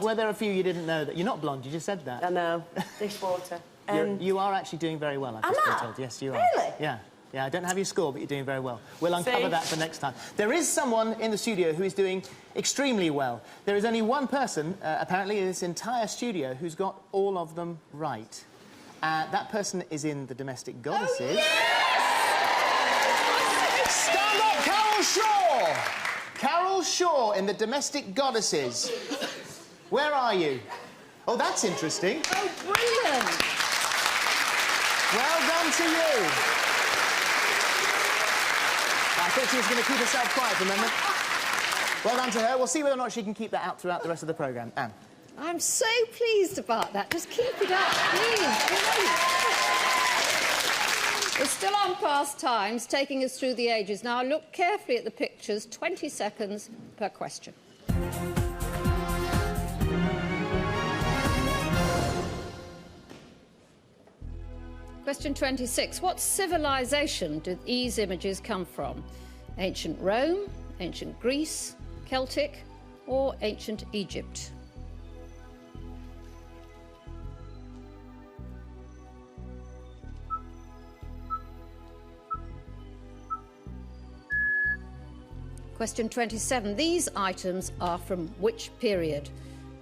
S3: were there a few you didn't know that you're not blonde? You just said that.
S6: I know. Dishwater.
S3: You are actually doing very well. I've just been told. Yes, you are.
S6: Really?
S3: Yeah. Yeah. I don't have your score, but you're doing very well. We'll uncover that for next time. There is someone in the studio who is doing extremely well. There is only one person, apparently, in this entire studio who's got all of them right. That person is in the Domestic Goddesses.
S6: Oh, yes!
S3: Stand up, Carol Shaw! Carol Shaw in the Domestic Goddesses. Where are you? Oh, that's interesting.
S2: Oh, brilliant!
S3: Well done to you. I thought she was going to keep herself quiet for a moment. Well done to her. We'll see whether or not she can keep that out throughout the rest of the programme. Anne.
S2: I'm so pleased about that. Just keep it up, please. We're still on past times, taking us through the ages. Now, look carefully at the pictures. 20 seconds per question. Question 26. What civilization do these images come from? Ancient Rome, ancient Greece, Celtic, or ancient Egypt? Question 27. These items are from which period?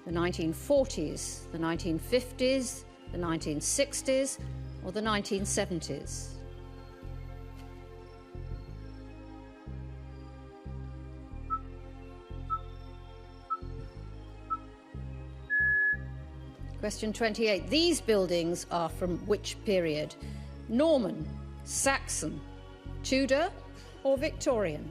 S2: The 1940s, the 1950s, the 1960s, or the 1970s? Question 28. These buildings are from which period? Norman, Saxon, Tudor, or Victorian?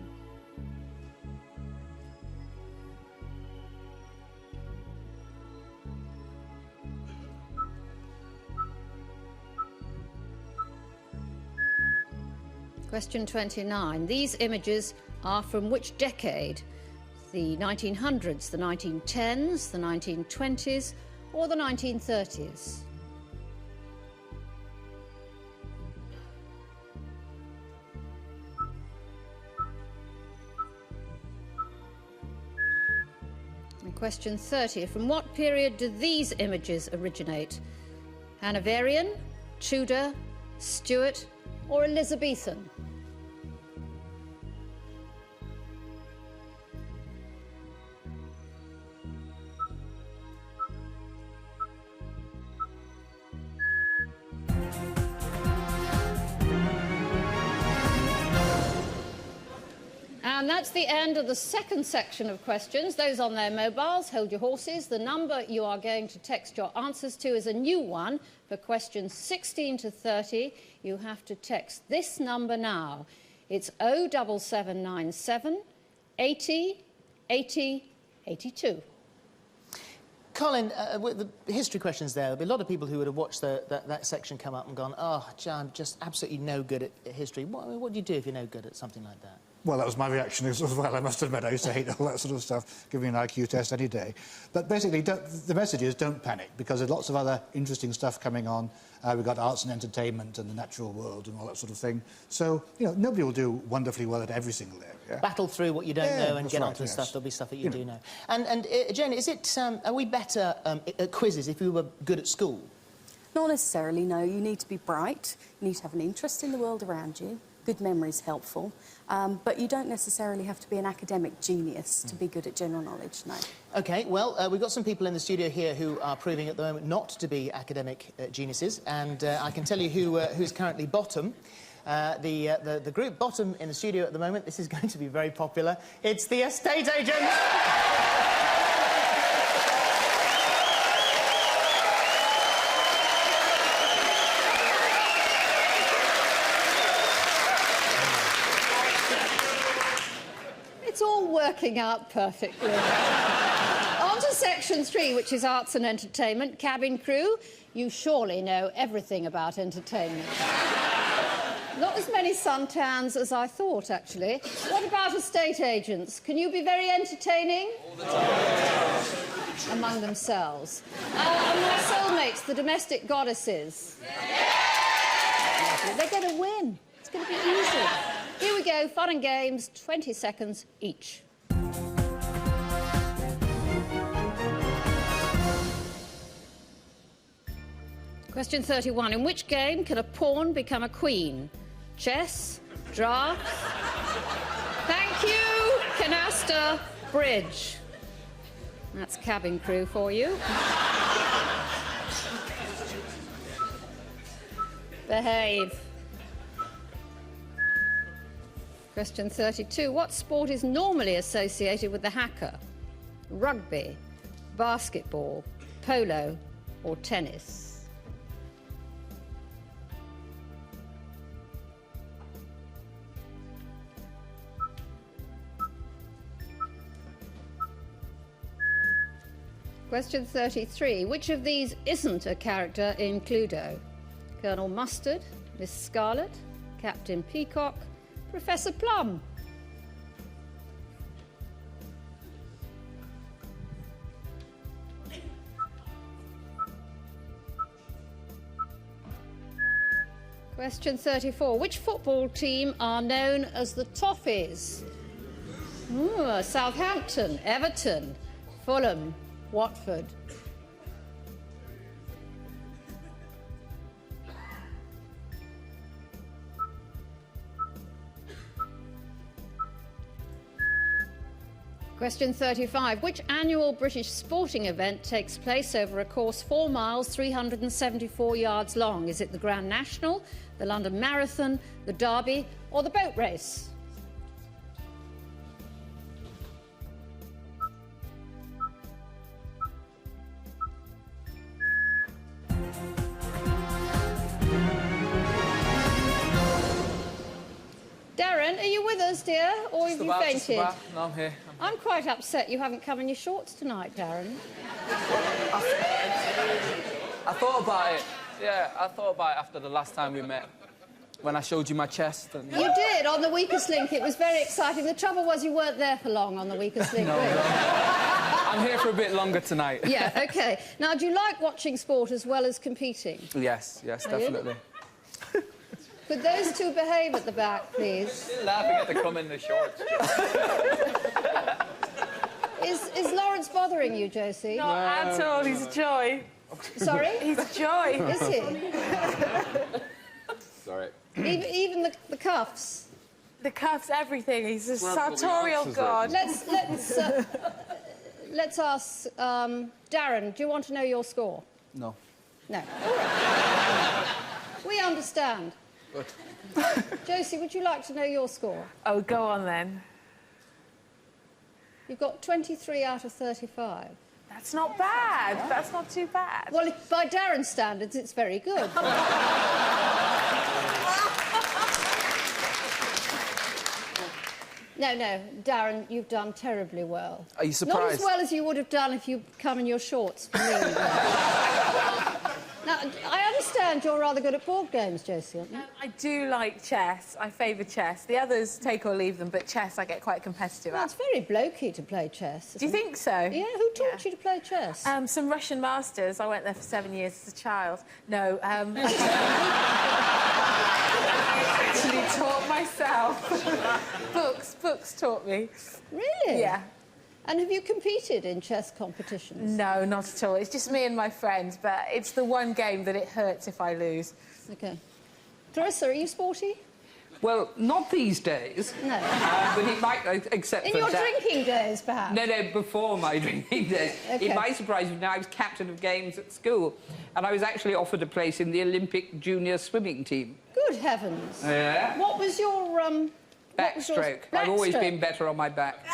S2: Question 29. These images are from which decade? The 1900s, the 1910s, the 1920s, or the 1930s? And question 30. From what period do these images originate? Hanoverian, Tudor, Stuart, or Elizabethan? And that's the end of the second section of questions. Those on their mobiles, hold your horses. The number you are going to text your answers to is a new one. For questions 16 to 30, you have to text this number now. It's 07797 80 80 82.
S3: Colin, with the history questions there'll be a lot of people who would have watched that section come up and gone, oh, I'm just absolutely no good at history. What do you do if you're no good at something like that?
S17: Well, that was my reaction as well, I must admit. I used to hate all that sort of stuff. Give me an IQ test any day. But basically, the message is don't panic, because there's lots of other interesting stuff coming on. We've got arts and entertainment and the natural world and all that sort of thing. So, you know, nobody will do wonderfully well at every single area.
S3: Battle through what you don't know and get onto the stuff. There'll be stuff that you do know. And Jane, is it, are we better at quizzes if we were good at school?
S16: Not necessarily, no. You need to be bright. You need to have an interest in the world around you. Good memory is helpful. But you don't necessarily have to be an academic genius to be good at general knowledge, no.
S3: OK, well, we've got some people in the studio here who are proving at the moment not to be academic geniuses, and I can tell you who's currently bottom. The group bottom in the studio at the moment, this is going to be very popular. It's the estate agent!
S2: It's all working out perfectly. On to section 3, which is arts and entertainment. Cabin crew, you surely know everything about entertainment. Not as many suntans as I thought, actually. What about estate agents? Can you be very entertaining?
S8: All the time.
S2: Among themselves. And my soulmates, the domestic goddesses. They're going to win. It's going to be easy. Here we go, fun and games, 20 seconds each. Question 31. In which game can a pawn become a queen? Chess? Drafts? Thank you! Canasta? Bridge. That's cabin crew for you. Behave. Question 32. What sport is normally associated with the haka? Rugby, basketball, polo, or tennis? Question 33. Which of these isn't a character in Cluedo? Colonel Mustard, Miss Scarlet, Captain Peacock, Professor Plum. Question 34. Which football team are known as the Toffees? Ooh, Southampton, Everton, Fulham, Watford. Question 35. Which annual British sporting event takes place over a course 4 miles, 374 yards long? Is it the Grand National, the London Marathon, the Derby, or the boat race? Darren, are you with us, dear, or have you fainted?
S8: No, I'm here.
S2: I'm quite upset you haven't come in your shorts tonight, Darren.
S8: I thought about it. Yeah, I thought about it after the last time we met, when I showed you my chest. And...
S2: You did, on the weakest link. It was very exciting. The trouble was you weren't there for long on the weakest link.
S8: No. I'm here for a bit longer tonight.
S2: Yeah, OK. Now, do you like watching sport as well as competing?
S8: Yes, definitely.
S2: Could those two behave at the back, please?
S23: Still laughing at the come in the shorts.
S2: Is Lawrence bothering you, Josie?
S22: Not at all. He's a joy.
S2: Sorry?
S22: He's a joy.
S2: Is he?
S23: Sorry.
S2: Even the cuffs?
S22: The cuffs, everything. He's a sartorial god.
S2: Let's ask Darren. Do you want to know your score?
S8: No.
S2: No. We understand.
S8: Good.
S2: Josie, would you like to know your score?
S22: Oh, go on then.
S2: You've got 23 out of 35.
S22: That's not bad. That's not too bad.
S2: Well, by Darren's standards, it's very good. No, Darren, you've done terribly well.
S8: Are you surprised?
S2: Not as well as you would have done if you'd come in your shorts for me. Now, I understand you're rather good at board games, Josie, aren't you?
S22: I do like chess. I favour chess. The others take or leave them, but chess I get quite competitive
S2: Well,
S22: at.
S2: it's very blokey to play chess.
S22: Do you think so?
S2: Yeah, who taught you to play chess?
S22: Some Russian masters. I went there for 7 years as a child. No, I actually taught myself. Books taught me.
S2: Really?
S22: Yeah.
S2: And have you competed in chess competitions?
S22: No, not at all. It's just me and my friends, but it's the one game that it hurts if I lose.
S2: OK. Clarissa, are you sporty?
S7: Well, not these days.
S2: No.
S7: But it might, except
S2: In
S7: for
S2: your
S7: that.
S2: drinking days, perhaps?
S7: No, before my drinking days.
S2: OK.
S7: It might surprise you, now I was captain of games at school, and I was actually offered a place in the Olympic junior swimming team.
S2: Good heavens.
S7: Yeah.
S2: What was your,
S7: Backstroke. I've always been better on my back.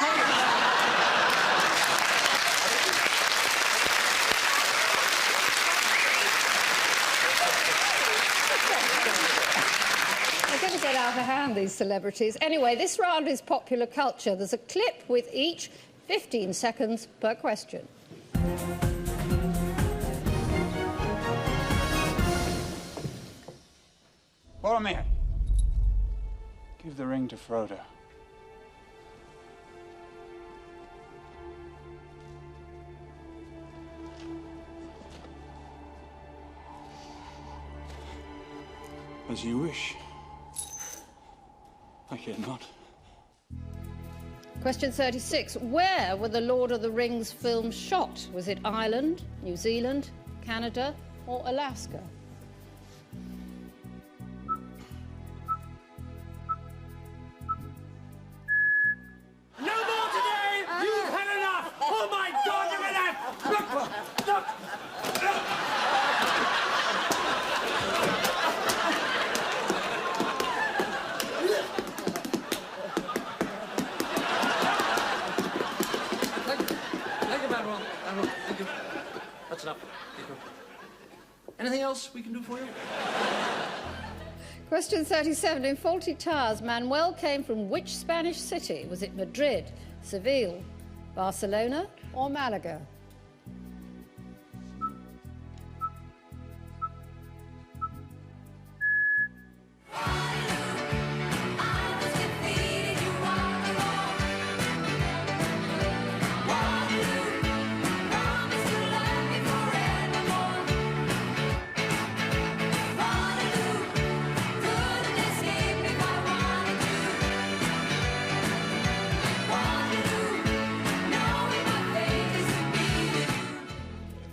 S2: They're going to get out of hand, these celebrities. Anyway, this round is popular culture. There's a clip with each, 15 seconds per question.
S9: Boromir, give the ring to Frodo. As you wish. I care not.
S2: Question 36. Where were the Lord of the Rings films shot? Was it Ireland, New Zealand, Canada or Alaska?
S11: No more today! You've had enough! Oh my God, you've had enough! Look!
S13: Thank you, Admiral. Admiral, thank you. That's enough. Thank you. Anything else we can do for you?
S2: Question 37. In Fawlty Towers, Manuel came from which Spanish city? Was it Madrid, Seville, Barcelona or Malaga?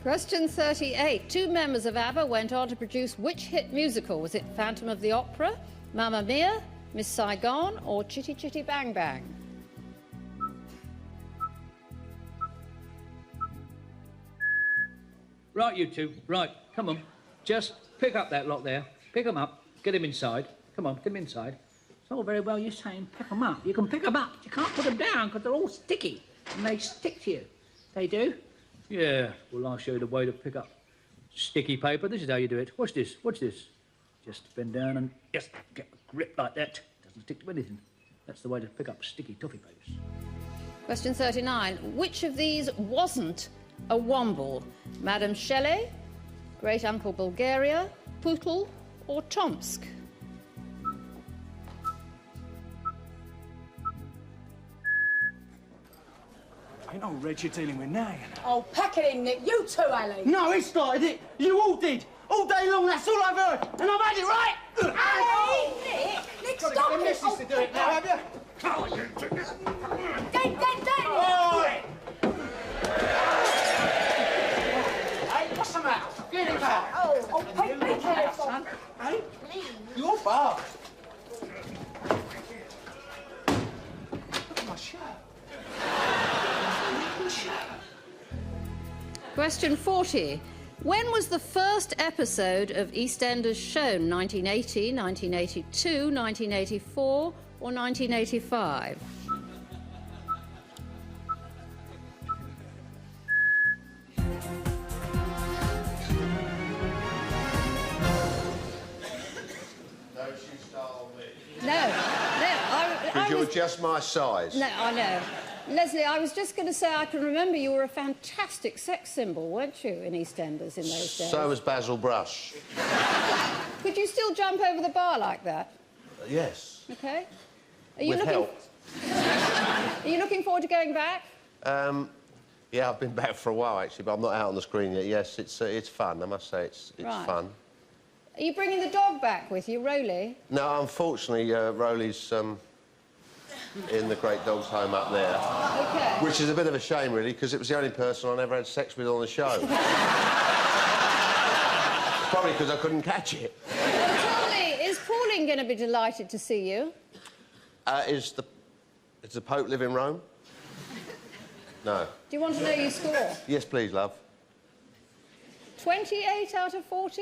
S2: Question 38. Two members of ABBA went on to produce which hit musical? Was it Phantom of the Opera, Mamma Mia, Miss Saigon or Chitty Chitty Bang Bang?
S15: Right, you two. Right, come on. Just pick up that lot there. Pick them up. Get him inside. Come on, get him inside. It's all very well you saying pick them up. You can pick them up. You can't put them down because they're all sticky. And they stick to you. They do? Yeah. Well, I'll show you the way to pick up sticky paper. This is how you do it. Watch this. Watch this. Just bend down and just get a grip like that. Doesn't stick to anything. That's the way to pick up sticky toffee papers.
S2: Question 39. Which of these wasn't a womble? Madame Shelley, Great Uncle Bulgaria, Pootle or Tomsk?
S11: I know Reg you're dealing with now, you know.
S21: Oh, pack it in, Nick. You too, Ali.
S11: No, he started it. You all did. All day long, that's all I've heard. And I've had it right.
S21: Ali! Nick! Nick,
S11: Gotta
S21: stop
S11: get the
S21: it!
S11: missus to do it now, have you?
S21: Dad!
S11: Hey, what's the matter? Get him back.
S21: Oh, be careful.
S11: Hey, you're fast. Look at my shirt.
S2: Question 40. When was the first episode of EastEnders shown? 1980, 1982, 1984 or 1985? I
S1: you're
S2: was...
S1: just my size.
S2: No, I know. Leslie, I was just going to say I can remember you were a fantastic sex symbol, weren't you, in EastEnders in those days?
S1: So was Basil Brush.
S2: Could you still jump over the bar like that?
S1: Yes.
S2: OK. Are you
S1: With
S2: looking...
S1: help.
S2: Are you looking forward to going back?
S1: Yeah, I've been back for a while, actually, but I'm not out on the screen yet. Yes, it's fun, I must say. It's
S2: Right.
S1: fun.
S2: Are you bringing the dog back with you, Roly?
S1: No, unfortunately, Rowley's in the Great Dogs Home up there.
S2: OK.
S1: Which is a bit of a shame, really, because it was the only person I never had sex with on the show. Probably because I couldn't catch it.
S2: Well, tell me, is Pauline going to be delighted to see you?
S1: Is the Pope live in Rome? No.
S2: Do you want to know your score?
S1: Yes, please, love.
S2: 28 out of 40?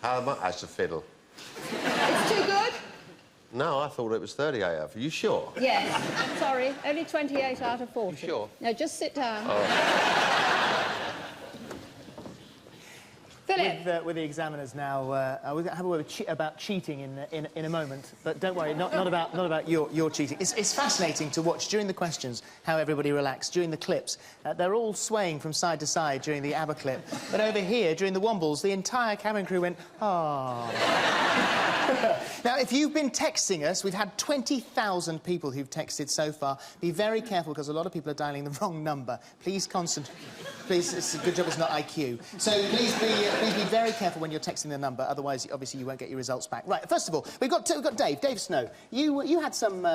S1: How much? That's a fiddle.
S2: It's too good?
S1: No, I thought it was 38 out of... Are you sure?
S2: Yes. Sorry, only 28 out of 40.
S1: You sure?
S2: No, just sit down.
S1: Oh.
S2: Philip.
S3: With the examiners now, we're going to have a word about cheating in a moment, but don't worry, not about your cheating. It's fascinating to watch during the questions how everybody relaxed. During the clips, they're all swaying from side to side during the ABBA clip, but over here during the Wombles, the entire cabin crew went, ah. Now, if you've been texting us, we've had 20,000 people who've texted so far. Be very careful, because a lot of people are dialing the wrong number. Please concentrate. Please, it's a good job it's not IQ. So please be very careful when you're texting the number, otherwise, obviously, you won't get your results back. Right, first of all, we've got Dave Snow. You had some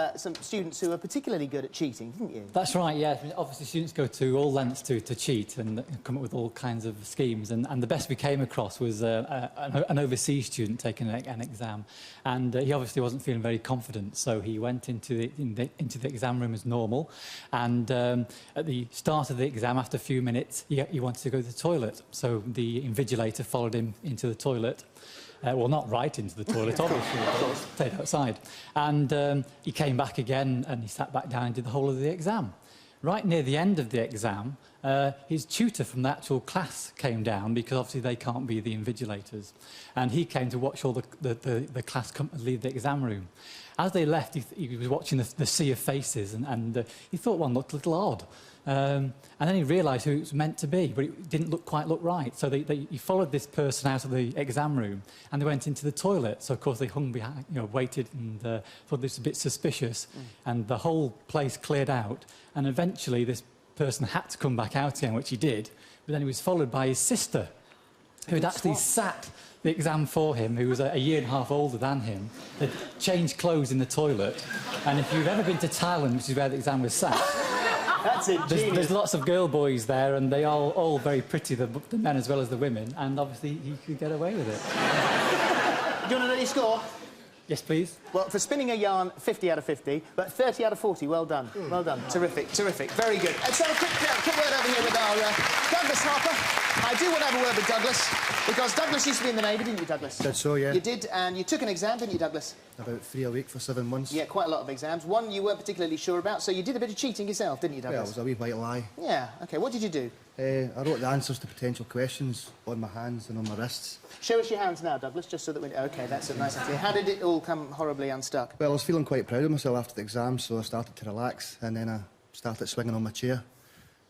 S3: students who were particularly good at cheating, didn't you?
S12: That's right, yeah. I mean, obviously, students go to all lengths to cheat and come up with all kinds of schemes. And the best we came across was an overseas student taking an exam. And he obviously wasn't feeling very confident, so he went into the exam room as normal. And at the start of the exam, after a few minutes, he wanted to go to the toilet. So the invigilator followed him into the toilet. Well, not right into the toilet, obviously, but stayed outside. And he came back again, and he sat back down and did the whole of the exam. Right near the end of the exam, his tutor from the actual class came down, because obviously they can't be the invigilators. And he came to watch all the class leave the exam room. As they left, he was watching the sea of faces, and he thought one looked a little odd. And then he realised who it was meant to be, but it didn't quite look right. So he followed this person out of the exam room, and they went into the toilet. So, of course, they hung behind, waited, and thought this was a bit suspicious. And the whole place cleared out. And eventually, this person had to come back out again, which he did. But then he was followed by his sister, who had actually sat the exam for him, who was a year and a half older than him. They'd changed clothes in the toilet. And if you've ever been to Thailand, which is where the exam was sat...
S3: That's it,
S12: there's lots of girl boys there, and they all very pretty, the men as well as the women, and obviously he could get away with it.
S3: Do you want to know your score?
S12: Yes, please.
S3: Well, for spinning a yarn, 50 out of 50, but 30 out of 40, well done. Well done. Terrific, terrific. Very good. And so a quick word over here with our Douglas Harper. I do want to have a word with Douglas, because Douglas used to be in the Navy, didn't you, Douglas?
S18: Did so, yeah.
S3: You did, and you took an exam, didn't you, Douglas?
S18: About 3 a week for 7 months.
S3: Yeah, quite a lot of exams. One you weren't particularly sure about, so you did a bit of cheating yourself, didn't you, Douglas?
S18: Yeah, it was a wee white lie.
S3: Yeah, OK. What did you do?
S18: I wrote the answers to potential questions on my hands and on my wrists.
S3: Show us your hands now, Douglas, just so that we... OK, that's a nice idea. How did it all come horribly unstuck?
S18: Well, I was feeling quite proud of myself after the exam, so I started to relax, and then I started swinging on my chair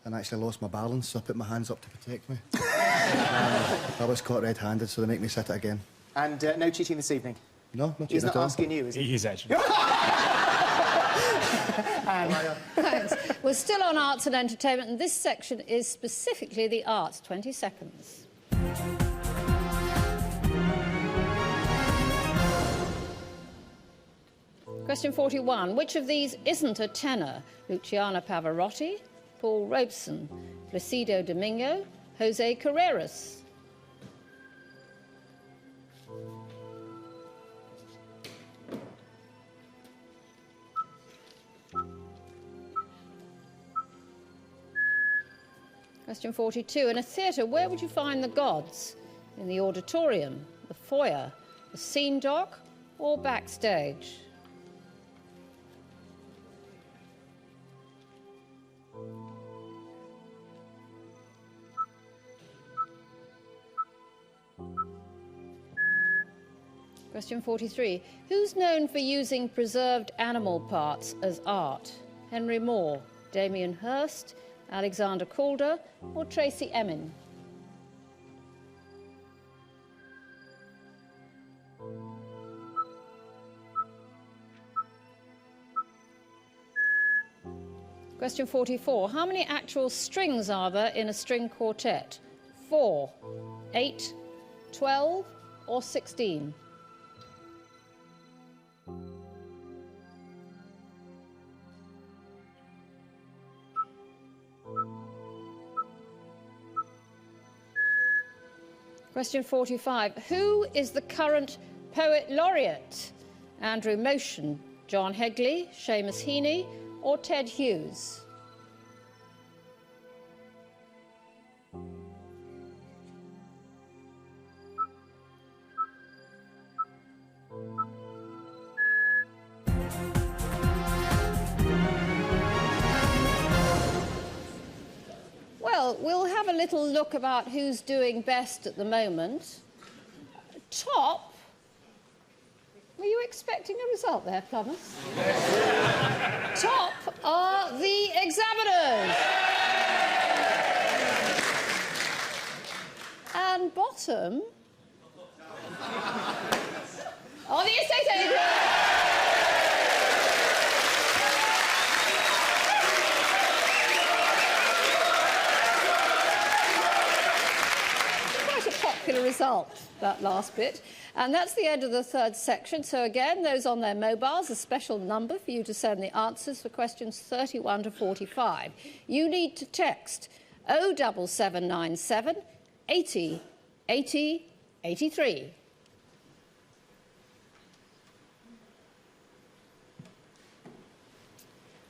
S18: and actually lost my balance, so I put my hands up to protect me. I was caught red-handed, so they make me sit it again.
S3: And no cheating this evening?
S18: No, not cheating
S3: He's not
S18: at all.
S3: asking you, is he?
S18: He is, actually.
S2: Thanks. We're still on arts and entertainment, and this section is specifically the arts. 20 seconds. Question 41. Which of these isn't a tenor? Luciano Pavarotti, Paul Robeson, Placido Domingo, Jose Carreras? Question 42. In a theatre, where would you find the gods? In the auditorium, the foyer, the scene dock, or backstage? Question 43. Who's known for using preserved animal parts as art? Henry Moore, Damien Hirst, Alexander Calder, or Tracy Emin? Question 44. How many actual strings are there in a string quartet? 4, 8, 12, or 16? Question 45. Who is the current Poet Laureate? Andrew Motion, John Hegley, Seamus Heaney, or Ted Hughes? Well, we'll have a little look about who's doing best at the moment. Top. Were you expecting a result there, Plumbers? Top are the examiners. And bottom are the estate agents. Popular result, that last bit. And that's the end of the third section. So again, those on their mobiles, a special number for you to send the answers for questions 31 to 45. You need to text 07797 80 80 83.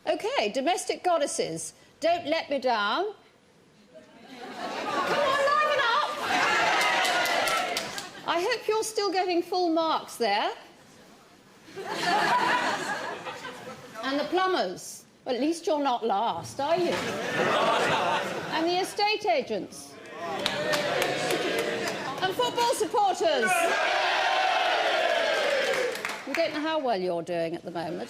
S2: OK, domestic goddesses, don't let me down. Come on, liven up. I hope you're still getting full marks there. And the plumbers, well, at least you're not last, are you? And the estate agents. And football supporters. We don't know how well you're doing at the moment.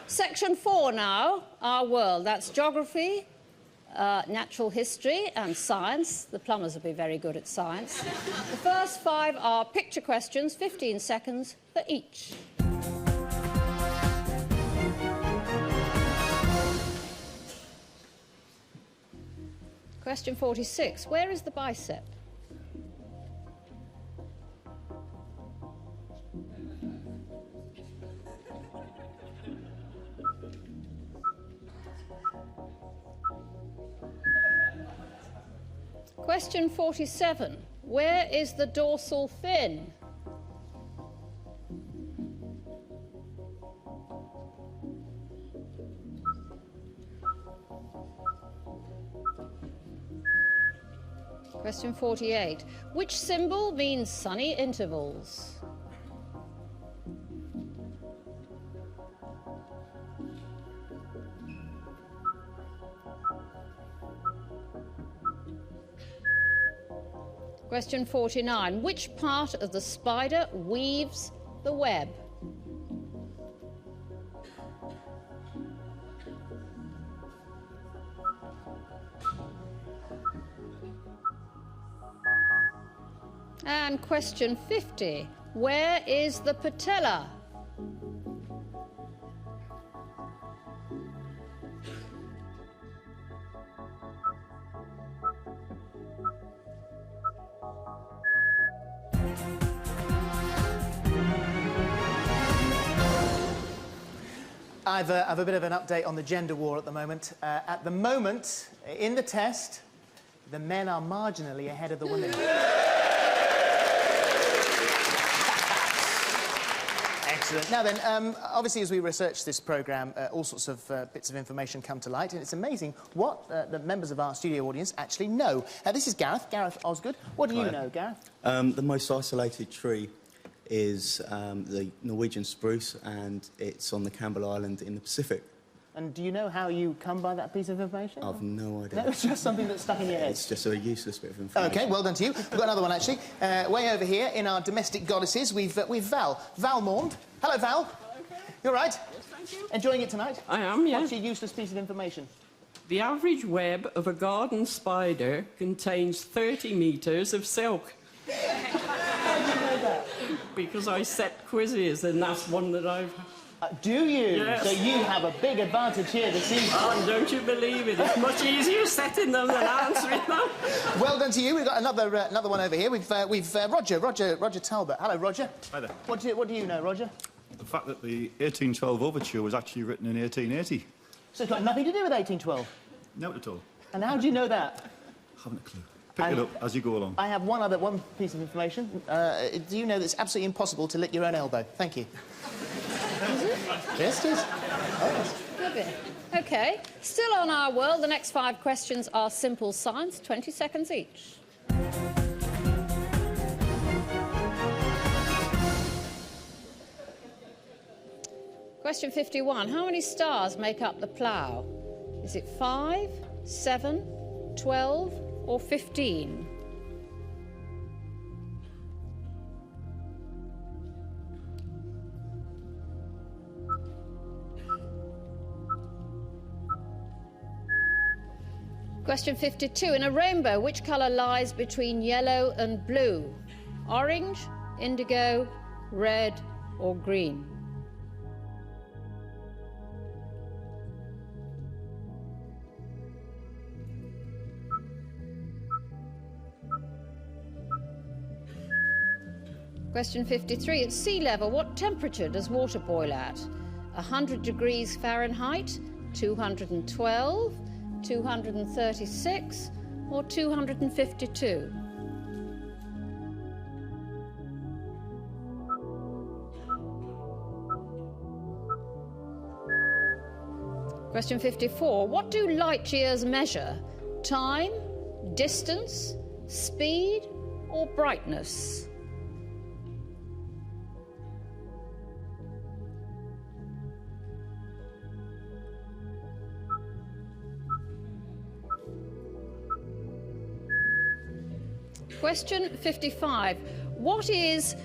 S2: Section 4 now, our world. That's geography, natural history and science. The plumbers will be very good at science. The first 5 are picture questions, 15 seconds for each. Question 46. Where is the bicep? Question 47. Where is the dorsal fin? Question 48. Which symbol means sunny intervals? Question 49. Which part of the spider weaves the web? And question 50. Where is the patella?
S3: I have a bit of an update on the gender war at the moment. At the moment, in the test, the men are marginally ahead of the women. Excellent. Now then, obviously, as we research this programme, all sorts of bits of information come to light, and it's amazing what the members of our studio audience actually know. This is Gareth Osgood. What do you know, Gareth?
S4: The most isolated tree is the Norwegian spruce, and it's on the Campbell Island in the Pacific.
S3: And do you know how you come by that piece of information?
S4: I've no idea.
S3: No, it's just something that's stuck in your head.
S4: It's just a useless bit of information.
S3: OK, well done to you. We've got another one, actually. Way over here in our domestic goddesses, we've Val. Val Maund. Hello, Val.
S10: Okay.
S3: You all right?
S10: Yes, thank you.
S3: Enjoying it tonight?
S10: I am, yeah.
S3: What's your useless piece of information?
S10: The average web of a garden spider contains 30 metres of silk.
S3: How do you know that?
S10: Because I set quizzes, and that's one that I've...
S3: Do you?
S10: Yes.
S3: So you have a big advantage here this evening.
S10: Oh, don't you believe it? It's much easier setting them than answering them.
S3: Well done to you. We've got another one over here. We've Roger Talbot. Hello, Roger.
S19: Hi there.
S3: What do you know, Roger?
S19: The fact that the 1812 overture was actually written in 1880.
S3: So it's got nothing to do with 1812?
S19: Not at all.
S3: And how do you know that?
S19: Haven't a clue. Pick it up as you go along.
S3: I have one piece of information. Do you know that it's absolutely impossible to lick your own elbow? Thank you.
S2: Is it?
S3: Yes, it is. Oh,
S2: Good. OK, still on our world, the next 5 questions are simple science, 20 seconds each. Question 51. How many stars make up the plough? Is it 5, 7, 12 or 15? Question 52. In a rainbow, which colour lies between yellow and blue? Orange, indigo, red or green? Question 53. At sea level, what temperature does water boil at? 100 degrees Fahrenheit, 212, 236 or 252? Question 54. What do light years measure? Time, distance, speed or brightness? Question 55. What is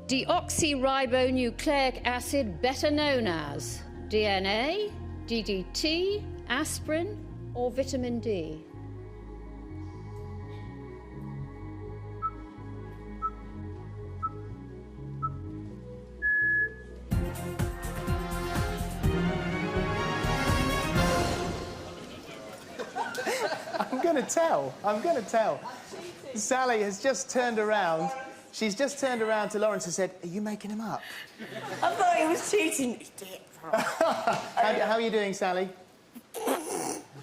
S2: deoxyribonucleic acid better known as? DNA, DDT, aspirin or vitamin D?
S3: I'm going to tell. Sally has just turned around. She's just turned around to Lawrence and said, are you making him up?
S6: I thought he was cheating.
S3: How are you doing, Sally?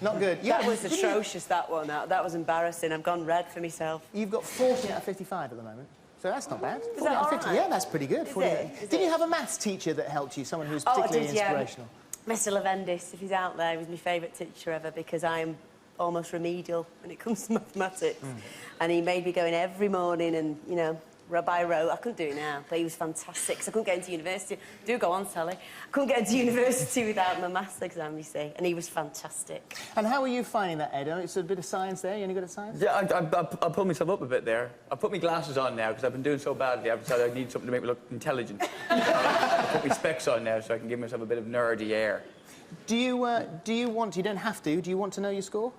S3: Not good.
S6: That was atrocious, that one. That was embarrassing. I've gone red for myself.
S3: You've got 40 out of 55 at the moment. So that's not bad.
S6: Is that all right?
S3: Yeah, that's pretty good.
S6: Is
S3: 40
S6: it?
S3: Did you have a maths teacher that helped you, someone who was particularly inspirational?
S6: Yeah. Mr. Levendis, if he's out there, he was my favourite teacher ever because I am almost remedial when it comes to mathematics. And he made me go in every morning and, you know, row by row. I couldn't do it now, but he was fantastic because I couldn't get into university. Do go on, Sally. I couldn't get into university without my maths exam, you see, and he was fantastic.
S3: And how are you finding that, Ed? It's a bit of science there. You any good at science?
S23: Yeah, I pulled myself up a bit there. I put my glasses on now because I've been doing so badly. I've decided I need something to make me look intelligent. I put my specs on now so I can give myself a bit of nerdy air.
S3: Do you want... You don't have to. Do you want to know your score?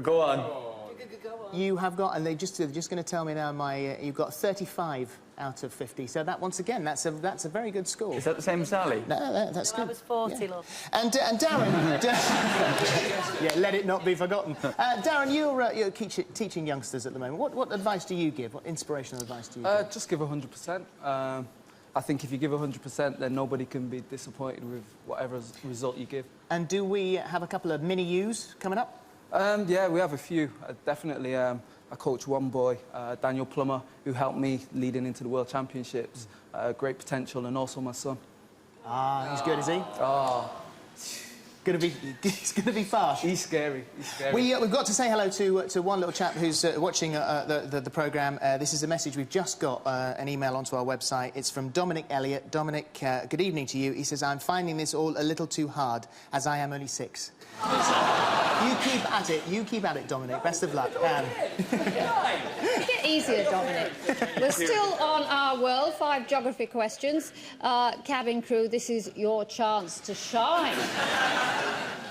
S23: Go on.
S3: You have got, and they're just going to tell me now, you've got 35 out of 50. So that, once again, that's a very good score.
S23: Is that the same as Sally?
S3: No, that's good.
S6: I was 40, love.
S3: And Darren... yeah, let it not be forgotten. Darren, you're teaching youngsters at the moment. What advice do you give? What inspirational advice do you give?
S8: Just give 100%. I think if you give 100%, then nobody can be disappointed with whatever result you give.
S3: And do we have a couple of mini-U's coming up?
S8: Yeah, we have a few. Definitely, I coach one boy, Daniel Plummer, who helped me leading into the World Championships. Great potential, and also my son.
S3: Ah, he's good, is he?
S8: Oh,
S3: He's going to be fast.
S8: He's scary. He's scary.
S3: We've got to say hello to one little chap who's watching the programme. This is a message we've just got an email onto our website. It's from Dominic Elliott. Dominic, good evening to you. He says, I'm finding this all a little too hard, as I am only 6. You keep at it. You keep at it, Dominic. Best of luck.
S2: Get easier, Dominic. We're still on our world. 5 geography questions. Cabin crew, this is your chance to shine.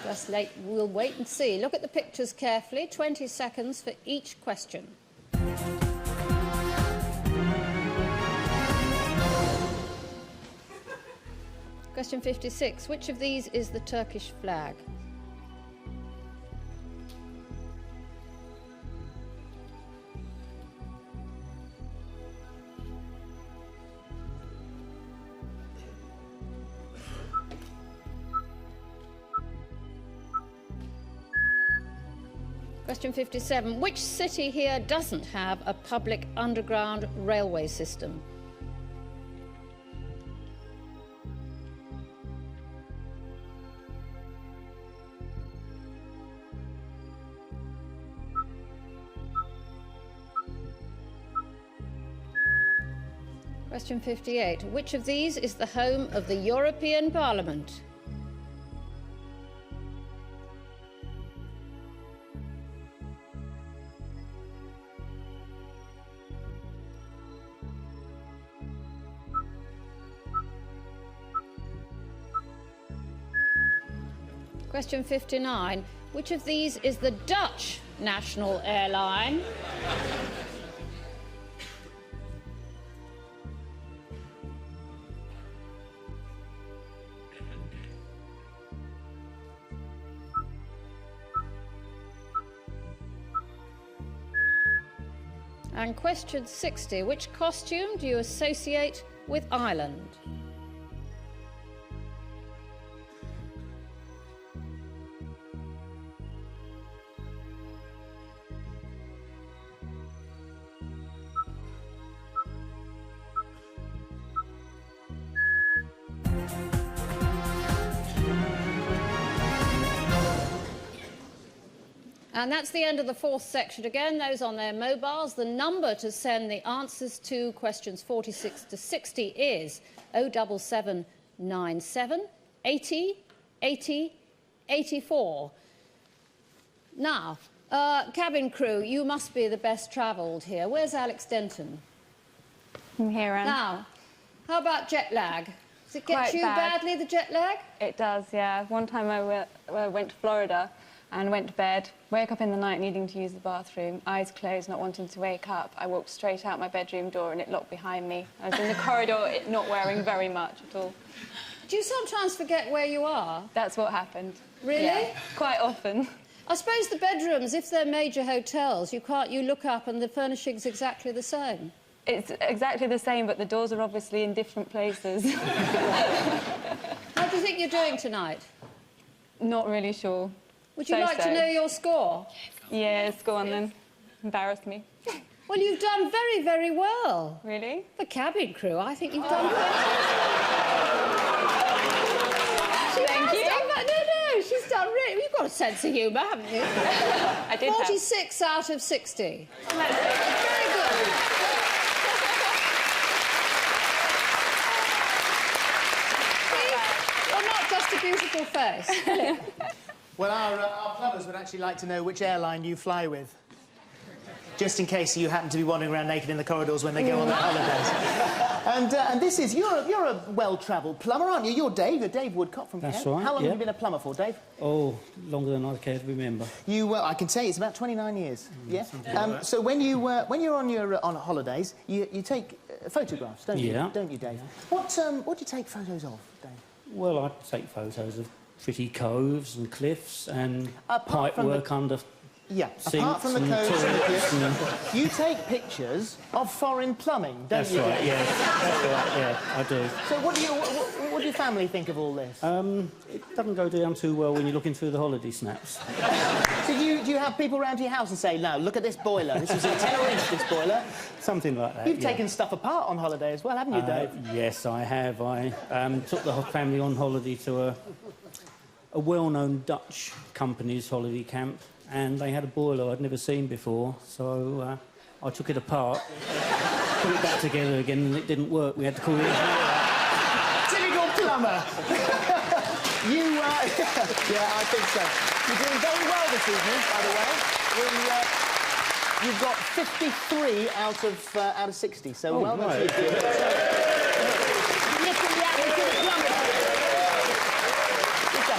S2: Just late. We'll wait and see. Look at the pictures carefully. 20 seconds for each question. Question 56. Which of these is the Turkish flag? Question 57. Which city here doesn't have a public underground railway system? Question 58. Which of these is the home of the European Parliament? Question 59. Which of these is the Dutch national airline? And question 60. Which costume do you associate with Ireland? And that's the end of the 4th section. Again, those on their mobiles. The number to send the answers to questions 46 to 60 is 07797 80 80 84. Now, cabin crew, you must be the best travelled here. Where's Alex Denton?
S5: I'm here, Anne.
S2: Now, how about jet lag? Does it get you badly, the jet lag?
S5: It does, yeah. One time I went to Florida and went to bed, woke up in the night needing to use the bathroom, eyes closed, not wanting to wake up. I walked straight out my bedroom door and it locked behind me. I was in the corridor, not wearing very much at all.
S2: Do you sometimes forget where you are?
S5: That's what happened.
S2: Really?
S5: Yeah, quite often.
S2: I suppose the bedrooms, if they're major hotels, you look up and the furnishing's exactly the same.
S5: It's exactly the same, but the doors are obviously in different places.
S2: How do you think you're doing tonight?
S5: Not really sure.
S2: Would you like to know your score?
S5: Yes, go on then. Embarrass me.
S2: Well, you've done very, very well.
S5: Really?
S2: For cabin crew, I think you've done well.
S5: Thank you.
S2: No, she's done really... You've got a sense of humour, haven't you?
S5: I did
S2: 46 out of 60. Very good. Well, not just a beautiful face.
S3: Well, our plumbers would actually like to know which airline you fly with. Just in case you happen to be wandering around naked in the corridors when they go on their holidays. And this is... You're a well-travelled plumber, aren't you? You're Dave. You're Dave Woodcock from
S9: That's
S3: Kent.
S9: right,
S3: How long
S9: yeah.
S3: have you been a plumber for, Dave?
S9: Oh, longer than I care to remember.
S3: I can say it's about 29 years. Yeah.
S9: something like that.
S3: So when you're on holidays, you take photographs, don't you?
S9: Yeah.
S3: Don't you, Dave? What do you take photos of, Dave?
S9: Well, I take photos of pretty coves and cliffs and pipe
S3: from
S9: work under
S3: Yeah,
S9: sinks
S3: apart from the
S9: and
S3: codes and the
S9: toilets
S3: cliffs, you take pictures of foreign plumbing, don't
S9: That's
S3: you?
S9: right, yeah. That's right, yeah, I do.
S3: So what do your family think of all this?
S9: It doesn't go down too well when you're looking through the holiday snaps.
S3: So do you have people around to your house and say, no, look at this boiler, this is a 10-inch, this boiler?
S9: Something like that,
S3: You've
S9: yeah.
S3: taken stuff apart on holiday as well, haven't you, Dave?
S9: Yes, I have. I took the family on holiday to a well-known Dutch company's holiday camp, and they had a boiler I'd never seen before, so I took it apart, put it back together again, and it didn't work. We had to call it
S3: Typical plumber. Yeah, I think so. You're doing very well this evening, by the way. You've got 53 out of 60, so well done to you.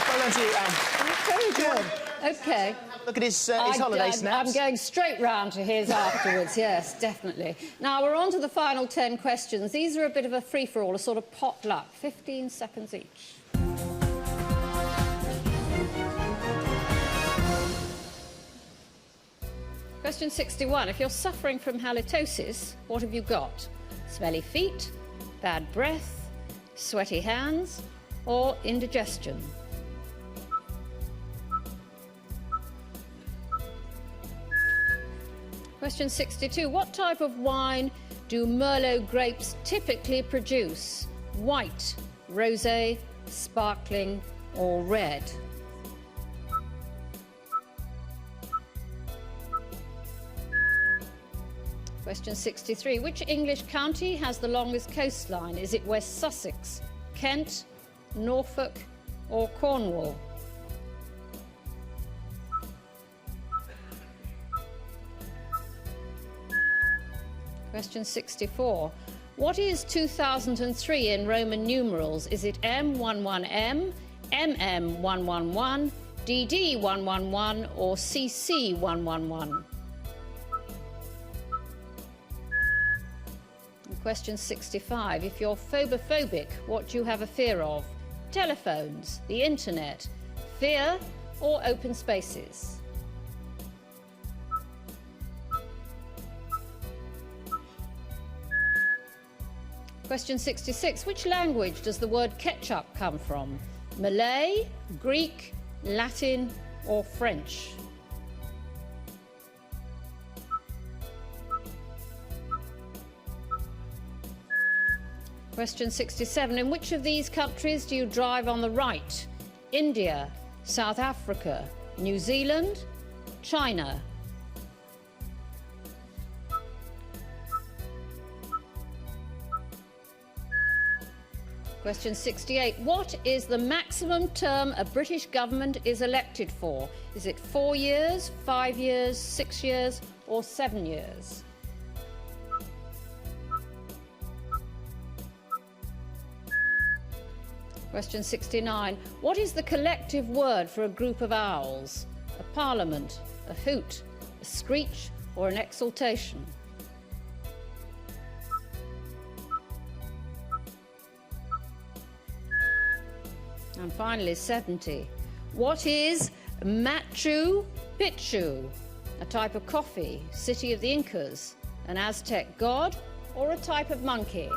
S3: Well done to you, Anne.
S2: Very good. OK.
S3: Look at his holiday snaps.
S2: I'm going straight round to his afterwards, yes, definitely. Now, we're on to the final 10 questions. These are a bit of a free-for-all, a sort of potluck. 15 seconds each. Question 61. If you're suffering from halitosis, what have you got? Smelly feet, bad breath, sweaty hands, or indigestion? Question 62. What type of wine do Merlot grapes typically produce? White, rosé, sparkling, or red? Question 63. Which English county has the longest coastline? Is it West Sussex, Kent, Norfolk, or Cornwall? Question 64. What is 2003 in Roman numerals? Is it M11M, MM111, DD111, or CC111? Question 65. If you're phobophobic, what do you have a fear of? Telephones, the internet, fear, or open spaces? Question 66. Which language does the word ketchup come from? Malay, Greek, Latin, or French? Question 67. In which of these countries do you drive on the right? India, South Africa, New Zealand, China? Question 68. What is the maximum term a British government is elected for? Is it 4 years, 5 years, 6 years, or 7 years? Question 69. What is the collective word for a group of owls? A parliament, a hoot, a screech, or an exultation? And finally, 70. What is Machu Picchu? A type of coffee, city of the Incas, an Aztec god, or a type of monkey?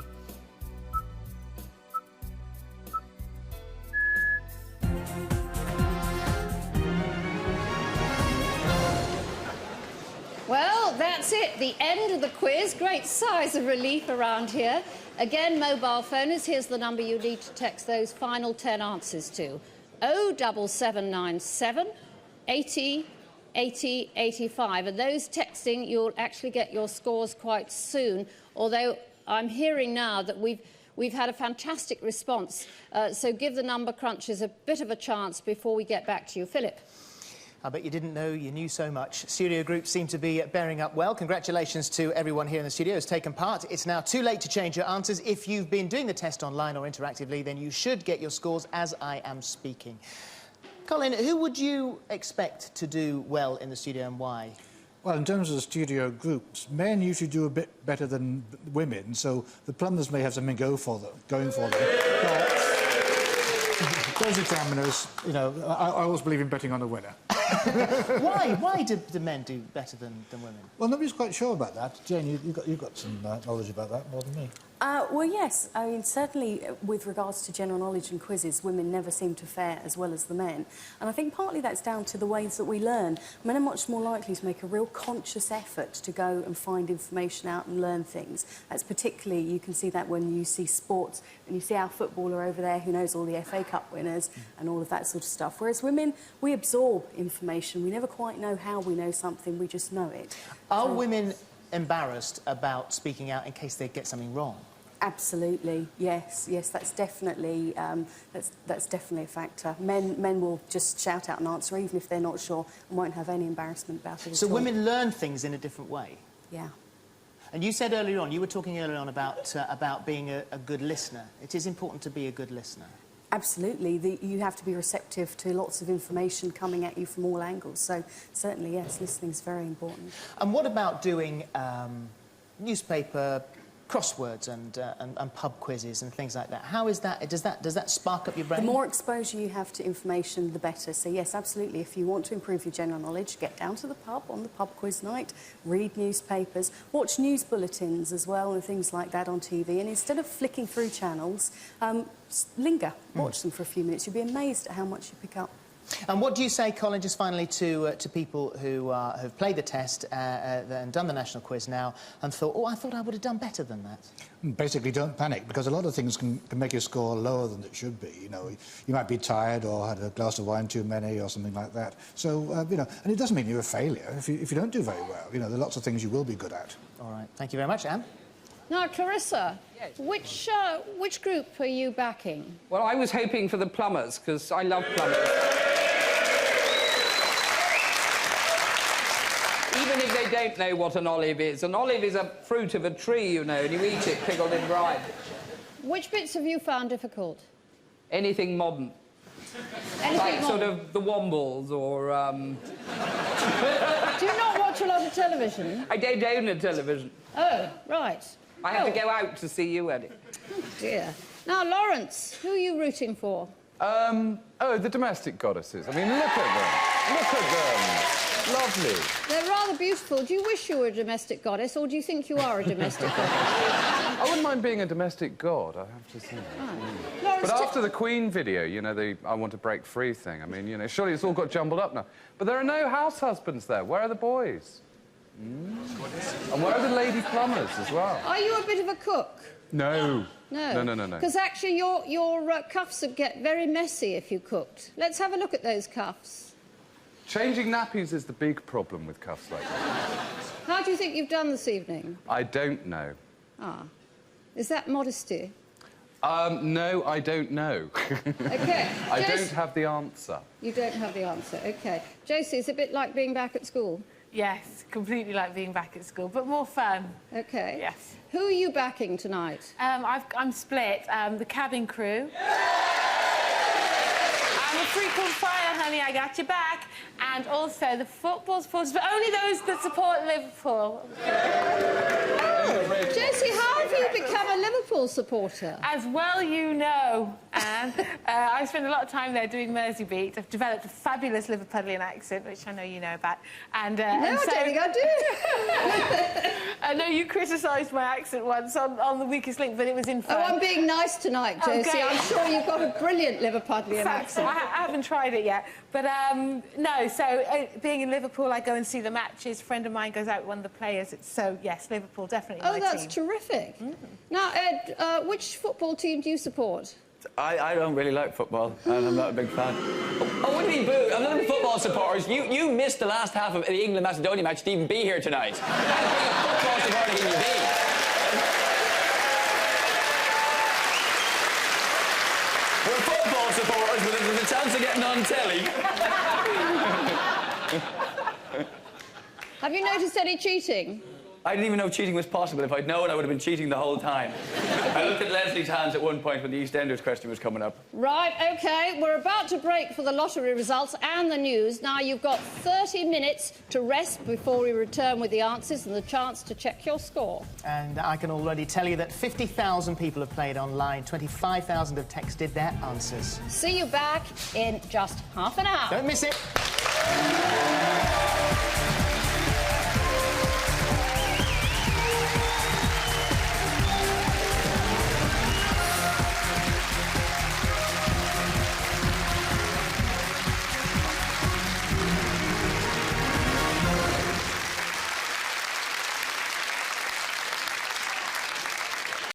S2: Well, that's it. The end of the quiz. Great sighs of relief around here. Again, mobile phoners, here's the number you need to text those final 10 answers to. 07797 80 80 85. And those texting, you'll actually get your scores quite soon, although I'm hearing now that we've had a fantastic response. So give the number crunchers a bit of a chance before we get back to you. Philip.
S3: I bet you didn't know you knew so much. Studio groups seem to be bearing up well. Congratulations to everyone here in the studio who's taken part. It's now too late to change your answers. If you've been doing the test online or interactively, then you should get your scores as I am speaking. Colin, who would you expect to do well in the studio and why?
S14: Well, in terms of the studio groups, men usually do a bit better than women, so the plumbers may have something going for them. But those examiners, you know, I always believe in betting on the winner.
S3: Why do men do better than women?
S14: Well, nobody's quite sure about that. Jane, you've got some knowledge about that more than me.
S16: Well, yes. I mean, certainly with regards to general knowledge and quizzes, women never seem to fare as well as the men. And I think partly that's down to the ways that we learn. Men are much more likely to make a real conscious effort to go and find information out and learn things. That's particularly, you can see that when you see sports, and you see our footballer over there who knows all the FA Cup winners and all of that sort of stuff. Whereas women, we absorb information. We never quite know how we know something, we just know it.
S3: Are women embarrassed about speaking out in case they get something wrong?
S16: Absolutely, yes, yes. That's definitely that's definitely a factor. Men will just shout out an answer even if they're not sure and won't have any embarrassment about it.
S3: So
S16: at all.
S3: women learn things in a different way.
S16: Yeah.
S3: And you said earlier on, you were talking earlier on about being a good listener. It is important to be a good listener.
S16: Absolutely. You have to be receptive to lots of information coming at you from all angles. So certainly, yes, listening is very important.
S3: And what about doing newspaper crosswords and pub quizzes and things like that? How is that? Does that spark up your brain?
S16: The more exposure you have to information, the better. So yes, absolutely. If you want to improve your general knowledge, get down to the pub on the pub quiz night, read newspapers, watch news bulletins as well and things like that on TV. And instead of flicking through channels, linger, watch them for a few minutes. You'll be amazed at how much you pick up.
S3: And what do you say, Colin, just finally to people who have played the test and done the national quiz now and thought, oh, I thought I would have done better than that?
S14: Basically, don't panic, because a lot of things can make your score lower than it should be. You know, you might be tired or had a glass of wine too many or something like that. So, you know, and it doesn't mean you're a failure if you don't do very well. You know, there are lots of things you will be good at.
S3: All right. Thank you very much, Anne.
S2: Now, Clarissa, which group are you backing?
S7: Well, I was hoping for the plumbers, because I love plumbers. Even if they don't know what an olive is a fruit of a tree, you know, and you eat it pickled in brine.
S2: Which bits have you found difficult?
S7: Anything modern.
S2: Anything
S7: like
S2: modern?
S7: sort of the Wombles or...
S2: Do you not watch a lot of television?
S7: I don't own a television.
S2: Oh, right.
S7: I have to go out to see you, Eddie.
S2: Oh, dear. Now, Lawrence, who are you rooting for?
S17: Oh, the domestic goddesses. I mean, look at them. Look at them. Lovely.
S2: They're rather beautiful. Do you wish you were a domestic goddess, or do you think you are a domestic goddess?
S17: I wouldn't mind being a domestic god, I have to say.
S2: Lawrence,
S17: But after the Queen video, you know, the I want to break free thing, I mean, you know, surely it's all got jumbled up now. But there are no house husbands there. Where are the boys? And where are the lady plumbers as well?
S2: Are you a bit of a cook?
S17: No.
S2: No.
S17: No.
S2: Because actually your cuffs would get very messy if you cooked. Let's have a look at those cuffs.
S17: Changing nappies is the big problem with cuffs like that.
S2: How do you think you've done this evening?
S17: I don't know.
S2: Ah. Is that modesty?
S17: No, I don't know.
S2: OK.
S17: I don't have the answer.
S2: You don't have the answer, OK. Josie, is it a bit like being back at school?
S22: Yes, completely like being back at school, but more fun.
S2: OK.
S22: Yes.
S2: Who are you backing tonight?
S22: I'm split. The cabin crew. I'm a freak on fire, honey, I got your back. And also the football supporters, but only those that support Liverpool.
S2: Josie, how have you become a Liverpool supporter?
S22: As well you know, Anne. I spend a lot of time there doing Merseybeat. I've developed a fabulous Liverpudlian accent, which I know you know about. And,
S2: no, I don't think I do.
S22: I know you criticised my accent once on The Weakest Link, but it was in fun.
S2: Oh, I'm being nice tonight, Josie.
S22: Okay.
S2: I'm sure you've got a brilliant Liverpudlian accent.
S22: I haven't tried it yet. But, no, so being in Liverpool, I go and see the matches. A friend of mine goes out with one of the players. So, yes, Liverpool, definitely my
S2: that's
S22: team.
S2: terrific. Now, Ed, which football team do you support?
S23: I don't really like football, and I'm not a big fan. Oh, what do you mean, boo? I'm not a football supporters. You missed the last half of the England-Macedonia match to even be here tonight. How big a football supporter can you be? We're football supporters, but there's a chance of getting on telly.
S2: Have you noticed any cheating?
S23: I didn't even know cheating was possible. If I'd known, I would have been cheating the whole time. I looked at Leslie's hands at one point when the EastEnders question was coming up.
S2: Right, OK. We're about to break for the lottery results and the news. Now, you've got 30 minutes to rest before we return with the answers and the chance to check your score.
S3: And I can already tell you that 50,000 people have played online, 25,000 have texted their answers.
S2: See you back in just half an hour.
S3: Don't miss it.